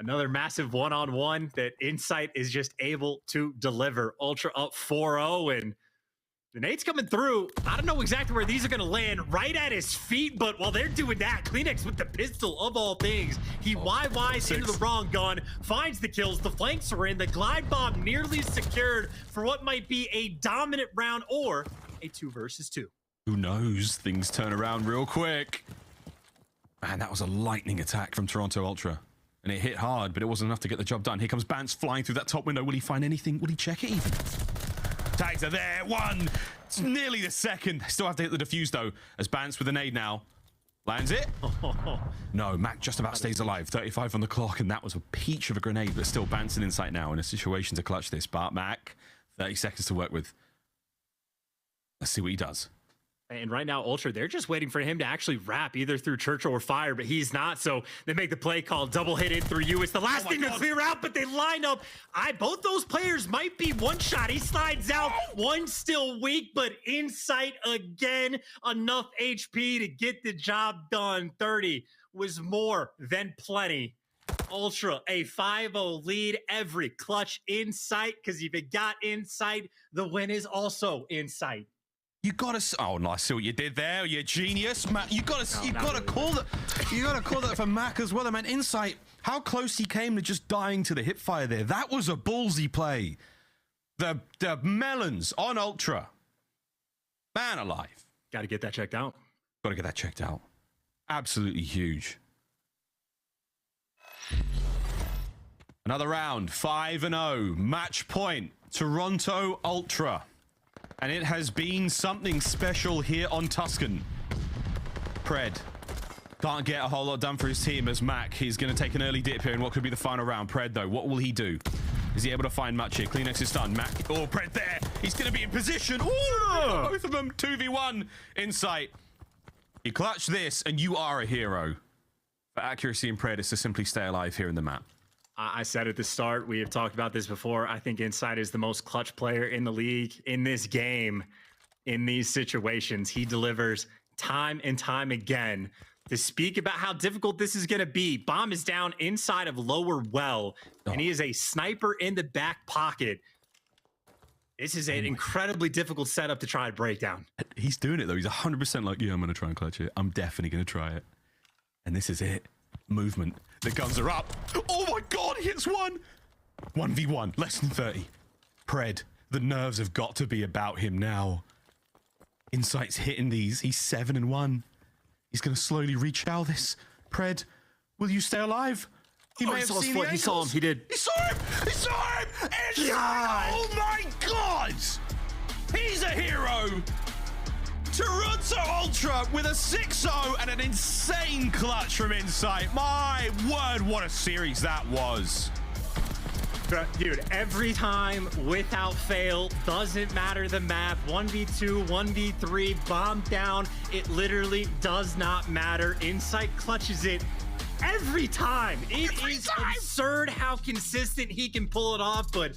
Another massive one-on-one that Insight is just able to deliver. Ultra up 4-0, and the nades coming through. I don't know exactly where these are going to land, right at his feet, but while they're doing that, CleanX with the pistol of all things. He YYs into the wrong gun, finds the kills, the flanks are in, the glide bomb nearly secured for what might be a dominant round or a 2 versus 2. Who knows? Things turn around real quick. Man, that was a lightning attack from Toronto Ultra. And it hit hard, but it wasn't enough to get the job done. Here comes Bance flying through that top window. Will he find anything? Will he check it even? Tags are there. 1. It's nearly the second. They still have to hit the defuse, though, as Bance with a nade now. Lands it. No, Mac just about stays alive. 35 on the clock, and that was a peach of a grenade, but still Bance and Insight now in a situation to clutch this. But Mac, 30 seconds to work with. Let's see what he does. And right now, Ultra, they're just waiting for him to actually wrap either through Church or Fire, but he's not. So they make the play call, double hit in through you. It's the last thing to clear out, but they line up. Both those players might be one shot. He slides out. One still weak, but Insight again, enough HP to get the job done. 30 was more than plenty. Ultra, a 5-0 lead. Every clutch Insight, because if you got Insight, the win is also Insight. You gotta. Oh, no! I see what you did there. You genius, Mac. You gotta call that. You gotta call that for Mac as well. I mean, Insight. How close he came to just dying to the hip fire there. That was a ballsy play. The melons on Ultra. Man alive. Got to get that checked out. Got to get that checked out. Absolutely huge. Another round. 5-0. Match point. Toronto Ultra. And it has been something special here on Tuscan. Pred can't get a whole lot done for his team as Mac. He's going to take an early dip here in what could be the final round. Pred, though, what will he do? Is he able to find much here? CleanX is done. Mac. Oh, Pred there. He's going to be in position. Ooh, both of them 2v1 Insight. You clutch this, and you are a hero. For accuracy and Predators to simply stay alive here in the map. I said at the start, we have talked about this before. I think Insight is the most clutch player in the league in this game. In these situations, he delivers time and time again. To speak about how difficult this is going to be, bomb is down inside of lower well, and he is a sniper in the back pocket. This is an incredibly difficult setup to try and break down. He's doing it, though. He's 100% like, yeah, I'm going to try and clutch it. I'm definitely going to try it. And this is it. Movement. The guns are up. Oh my God, he hits one. 1v1, less than 30. Pred, the nerves have got to be about him now. Insight's hitting these. He's 7-1. He's going to slowly reach out this. Pred, will you stay alive? He may have seen the He saw him. He did. He saw him! He saw him! Insight! Oh my God! He's a hero! Toronto Ultra with a 6-0 and an insane clutch from Insight. My word, what a series that was. Dude, every time without fail, doesn't matter the map, 1v2, 1v3, bomb down, it literally does not matter. Insight clutches it every time. It is absurd how consistent he can pull it off, but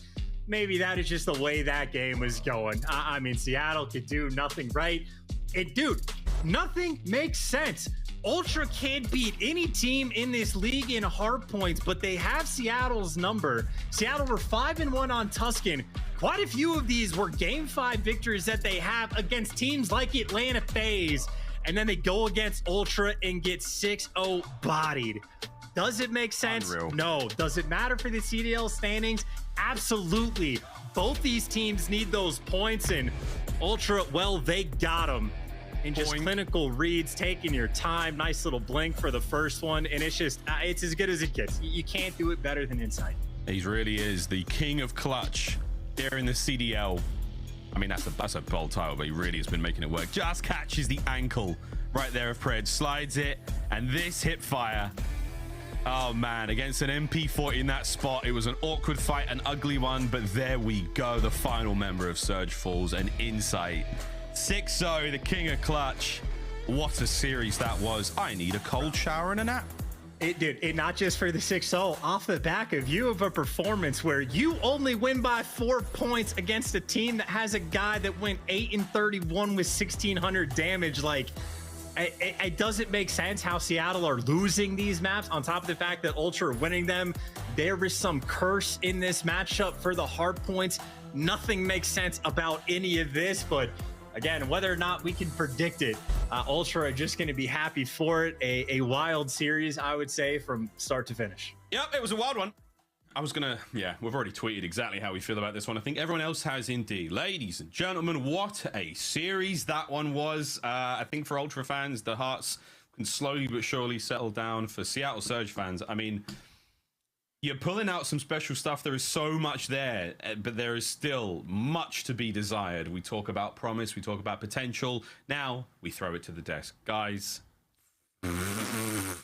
maybe that is just the way that game was going. I mean, Seattle could do nothing right. And dude, nothing makes sense. Ultra can't beat any team in this league in hard points, but they have Seattle's number. Seattle were 5-1 on Tuscan. Quite a few of these were Game 5 victories that they have against teams like Atlanta FaZe. And then they go against Ultra and get 6-0 bodied. Does it make sense? Unreal. No. Does it matter for the CDL standings? Absolutely. Both these teams need those points, and Ultra, well, they got them. And just clinical reads, taking your time. Nice little blink for the first one. And it's just, it's as good as it gets. You can't do it better than Insight. He really is the king of clutch there in the CDL. I mean, that's a bold title, but he really has been making it work. Just catches the ankle right there of Pred, slides it, and this hip fire. Oh man, against an MP40 in that spot, it was an awkward fight, an ugly one, but there we go. The final member of Surge falls, and Insight. 6-0, the king of clutch. What a series that was. I need a cold shower and a nap. It did. It not just for the 6-0, off the back of you of a performance where you only win by 4 points against a team that has a guy that went 8-31 with 1,600 damage. Like, it doesn't make sense how Seattle are losing these maps on top of the fact that Ultra are winning them. There is some curse in this matchup for the hard points. Nothing makes sense about any of this, but again, whether or not we can predict it, Ultra are just going to be happy for it. A wild series, I would say, from start to finish. Yep, it was a wild one. I was gonna, yeah, we've already tweeted exactly how we feel about this one. I think everyone else has indeed. Ladies and gentlemen, what a series that one was. I think for Ultra fans, the hearts can slowly but surely settle down. For Seattle Surge fans, I mean, you're pulling out some special stuff. There is so much there, but there is still much to be desired. We talk about promise, we talk about potential. Now we throw it to the desk. Guys,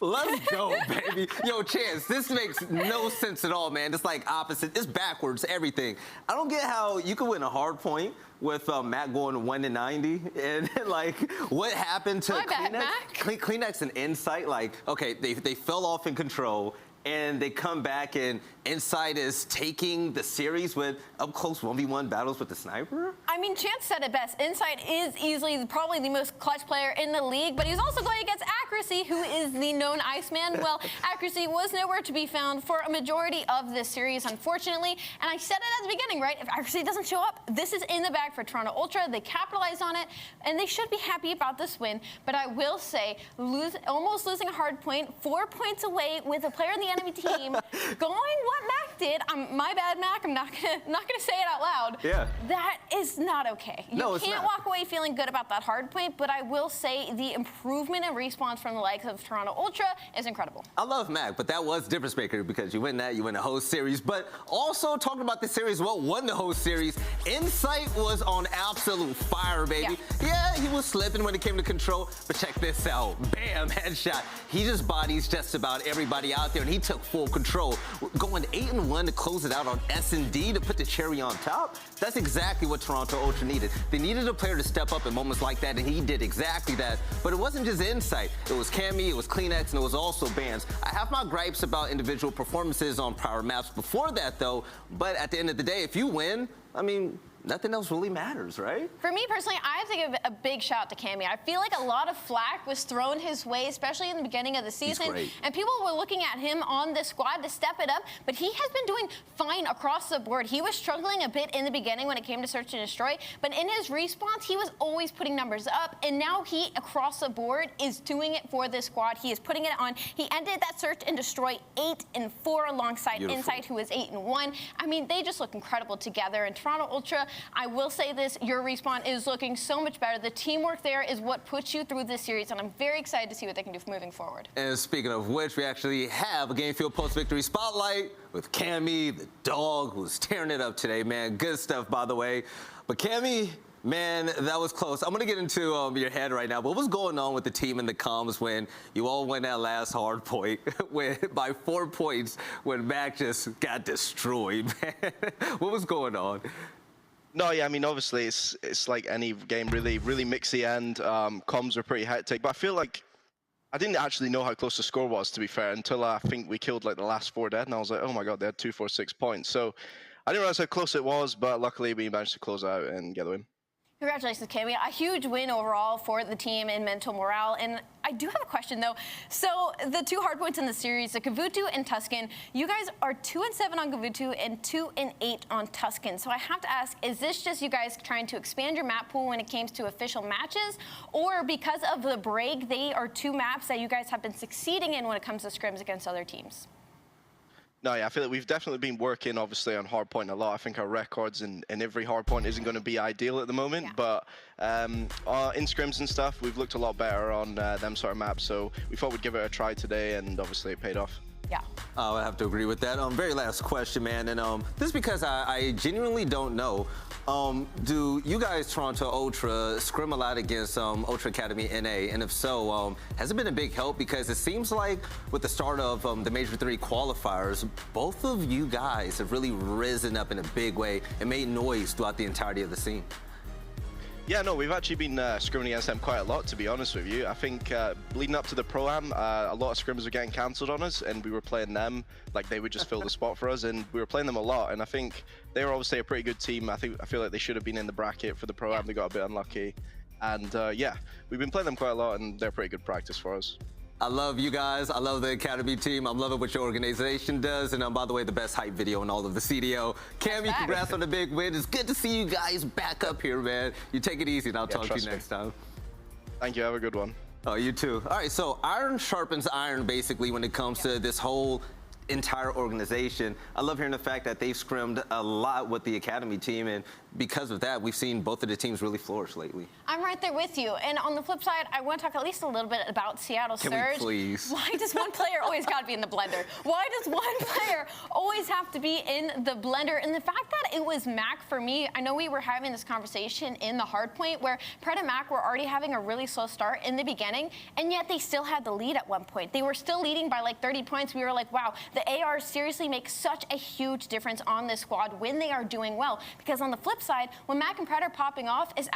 let's go, baby. Yo, Chance, this makes no sense at all, man. It's like opposite. It's backwards, everything. I don't get how you could win a hard point with Matt going 1-90, and like, what happened to CleanX and Insight? Like, okay, they fell off in control, and they come back, and Insight is taking the series with up-close 1v1 battles with the sniper? I mean, Chance said it best. Insight is easily probably the most clutch player in the league, but he's also going against Accuracy, who is the known Iceman. Well, Accuracy was nowhere to be found for a majority of this series, unfortunately. And I said it at the beginning, right? If Accuracy doesn't show up, this is in the bag for Toronto Ultra. They capitalized on it, and they should be happy about this win. But I will say, almost losing a hard point, 4 points away with a player in the enemy team, going what Mac did. My bad, Mac. I'm not gonna say it out loud. Yeah. That is not okay. You can't walk away feeling good about that hard point, but I will say the improvement in response from the likes of Toronto Ultra is incredible. I love Mac, but that was difference maker because you win that, you win the host series. But also talking about the series, what won the host series? Insight was on absolute fire, baby. Yeah, he was slipping when it came to control, but check this out. Bam, headshot. He just bodies just about everybody out there, and he took full control. going 8-1 to close it out on S&D to put the cherry on top. That's exactly what Toronto Ultra needed. They needed a player to step up in moments like that, and he did exactly that. But it wasn't just Insight. It was Cammy, it was CleanX, and it was also Bance. I have my gripes about individual performances on prior maps before that, though. But at the end of the day, if you win, I mean, nothing else really matters, right? For me personally, I have to give a big shout out to Cammy. I feel like a lot of flack was thrown his way, especially in the beginning of the season. He's great. And people were looking at him on the squad to step it up, but he has been doing fine across the board. He was struggling a bit in the beginning when it came to search and destroy, but in his respawns, he was always putting numbers up, and now he, across the board, is doing it for this squad. He is putting it on. He ended that search and destroy 8-4 alongside Beautiful. Insight, who is 8-1. I mean, they just look incredible together. And Toronto Ultra, I will say this, your respawn is looking so much better. The teamwork there is what puts you through this series, and I'm very excited to see what they can do moving forward. And speaking of which, we actually have a Game Field post-victory spotlight with Cammy, the dog, who's tearing it up today, man. Good stuff, by the way. But Cammy, man, that was close. I'm going to get into your head right now. What was going on with the team in the comms when you all won that last hard point by 4 points when Mac just got destroyed, man? What was going on? No, yeah, I mean, obviously, it's like any game, really mixy, and comms are pretty hectic. But I feel like I didn't actually know how close the score was, to be fair, until I think we killed like the last 4 dead, and I was like, oh my god, they had 246 points. So I didn't realize how close it was, but luckily we managed to close out and get the win. Congratulations, Cammy. A huge win overall for the team in mental morale. And I do have a question, though. So the 2 hard points in the series, the Gavutu and Tuscan, you guys are 2-7 on Gavutu and 2-8 on Tuscan. So I have to ask, is this just you guys trying to expand your map pool when it comes to official matches? Or because of the break, they are 2 maps that you guys have been succeeding in when it comes to scrims against other teams? No, yeah, I feel like we've definitely been working, obviously, on hardpoint a lot. I think our records in every hardpoint isn't going to be ideal at the moment, yeah. But in scrims and stuff, we've looked a lot better on them sort of maps, so we thought we'd give it a try today, and obviously it paid off. Yeah. I have to agree with that. Very last question, man, and this is because I genuinely don't know. Do you guys, Toronto Ultra, scrim a lot against Ultra Academy NA? And if so, has it been a big help? Because it seems like with the start of the Major III Qualifiers, both of you guys have really risen up in a big way and made noise throughout the entirety of the scene. Yeah, no, we've actually been scrimming against them quite a lot, to be honest with you. I think leading up to the Pro-Am, a lot of scrims were getting cancelled on us, and we were playing them, like they would just fill the spot for us, and we were playing them a lot, and I think they were obviously a pretty good team. I feel like they should have been in the bracket for the Pro-Am. They got a bit unlucky, and yeah, we've been playing them quite a lot, and they're pretty good practice for us. I love you guys. I love the Academy team. I'm loving what your organization does. And by the way, the best hype video in all of the CDL. Cammy, congrats on the big win. It's good to see you guys back up here, man. You take it easy, and I'll talk to you next time. Thank you. Have a good one. Oh, you too. All right, so iron sharpens iron, basically, when it comes to this whole entire organization. I love hearing the fact that they've scrimmed a lot with the Academy team, and because of that, we've seen both of the teams really flourish lately. I'm right there with you. And on the flip side, I want to talk at least a little bit about Seattle Surge. Can we please? Why does one player always got to be in the blender? Why does one player always have to be in the blender? And the fact that it was Mac for me, I know we were having this conversation in the hardpoint where Pred and Mac were already having a really slow start in the beginning, and yet they still had the lead at one point. They were still leading by like 30 points. We were like, wow, the ARs seriously make such a huge difference on this squad when they are doing well. Because on the flip side, when Mac and Pred are popping off, if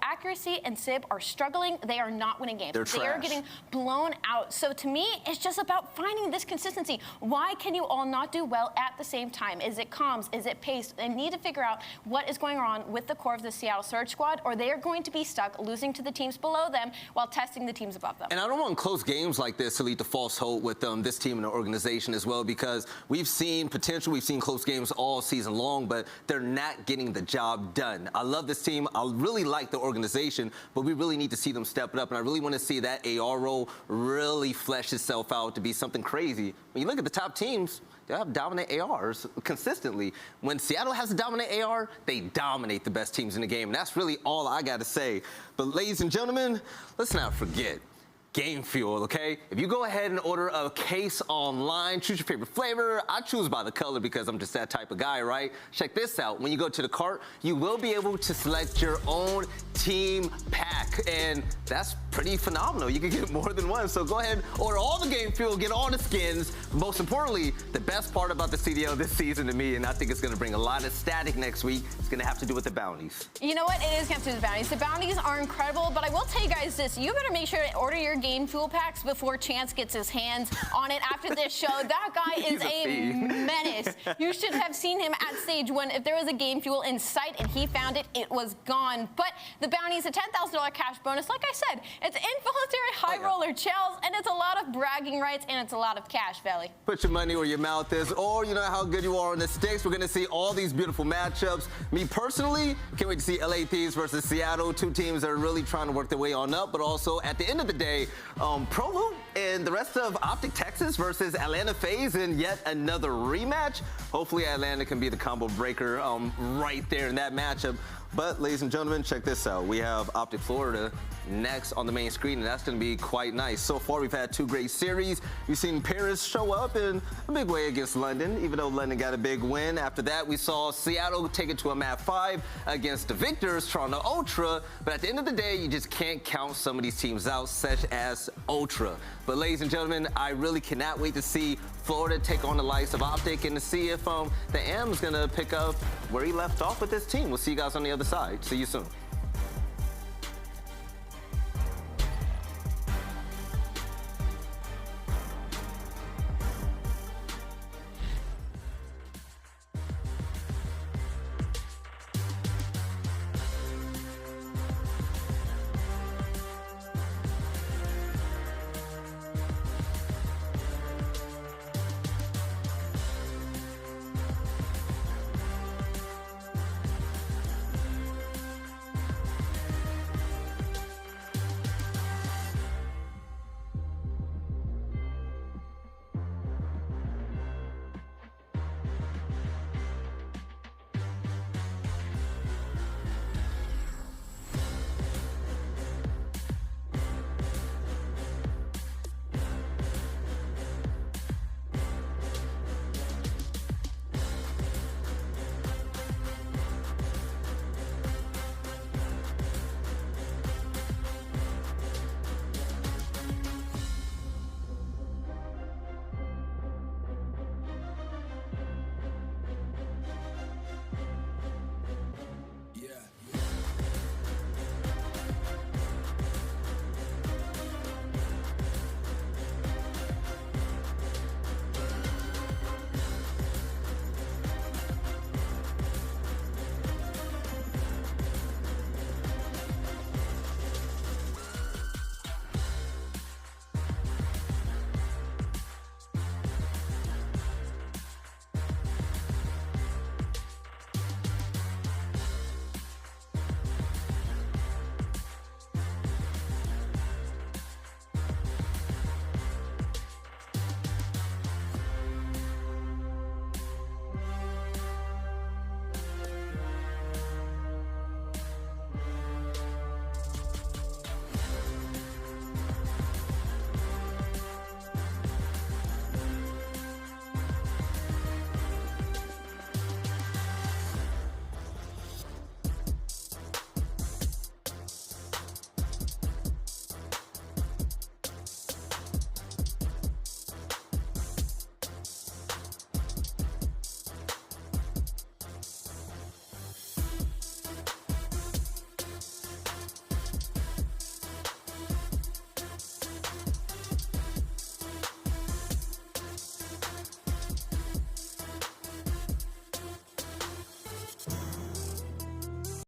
accuracy and Sib are struggling, they are not winning games. They are getting blown out. So to me, it's just about finding this consistency. Why can you all not do well at the same time? Is it comms? Is it pace? They need to figure out what is going on with the core of the Seattle Surge squad, or they are going to be stuck losing to the teams below them while testing the teams above them. And I don't want close games like this to lead to false hope with this team and the organization as well, because we've seen potential, we've seen close games all season long, but they're not getting the job done. I love this team. I really like the organization, but we really need to see them step it up, and I really want to see that AR role really flesh itself out to be something crazy. When you look at the top teams, they have dominant ARs consistently. When Seattle has a dominant AR, they dominate the best teams in the game, and that's really all I got to say. But ladies and gentlemen, let's not forget, game fuel, okay? If you go ahead and order a case online, choose your favorite flavor. I choose by the color because I'm just that type of guy, right? Check this out. When you go to the cart, you will be able to select your own team pack, and that's pretty phenomenal. You can get more than one, so go ahead, order all the game fuel, get all the skins. Most importantly, the best part about the CDL this season to me, and I think it's gonna bring a lot of static next week, is gonna have to do with the bounties. You know what? It is going to have to do with the bounties. The bounties are incredible, but I will tell you guys this. You better make sure to order your game fuel packs before Chance gets his hands on it after this show. That guy is a menace. You should have seen him at stage when if there was a game fuel in sight and he found it, it was gone. But the bounties, a $10,000 cash bonus, like I said, it's involuntary high roller chels, and it's a lot of bragging rights, and it's a lot of cash, Valley. Put your money where your mouth is, or you know how good you are on the sticks. We're gonna see all these beautiful matchups. Me personally, can't wait to see LA Thieves versus Seattle, two teams that are really trying to work their way on up, but also at the end of the day, Prolute and the rest of OpTic Texas versus Atlanta FaZe in yet another rematch. Hopefully Atlanta can be the combo breaker right there in that matchup. But ladies and gentlemen, check this out. We have OpTic Florida next on the main screen, and that's going to be quite nice. So far, we've had two great series. We've seen Paris show up in a big way against London, even though London got a big win. After that, we saw Seattle take it to a map 5 against the victors, Toronto Ultra. But at the end of the day, you just can't count some of these teams out, such as Ultra. But ladies and gentlemen, I really cannot wait to see Florida take on the likes of OpTic and to see if the M's going to pick up where he left off with this team. We'll see you guys on the other side. See you soon.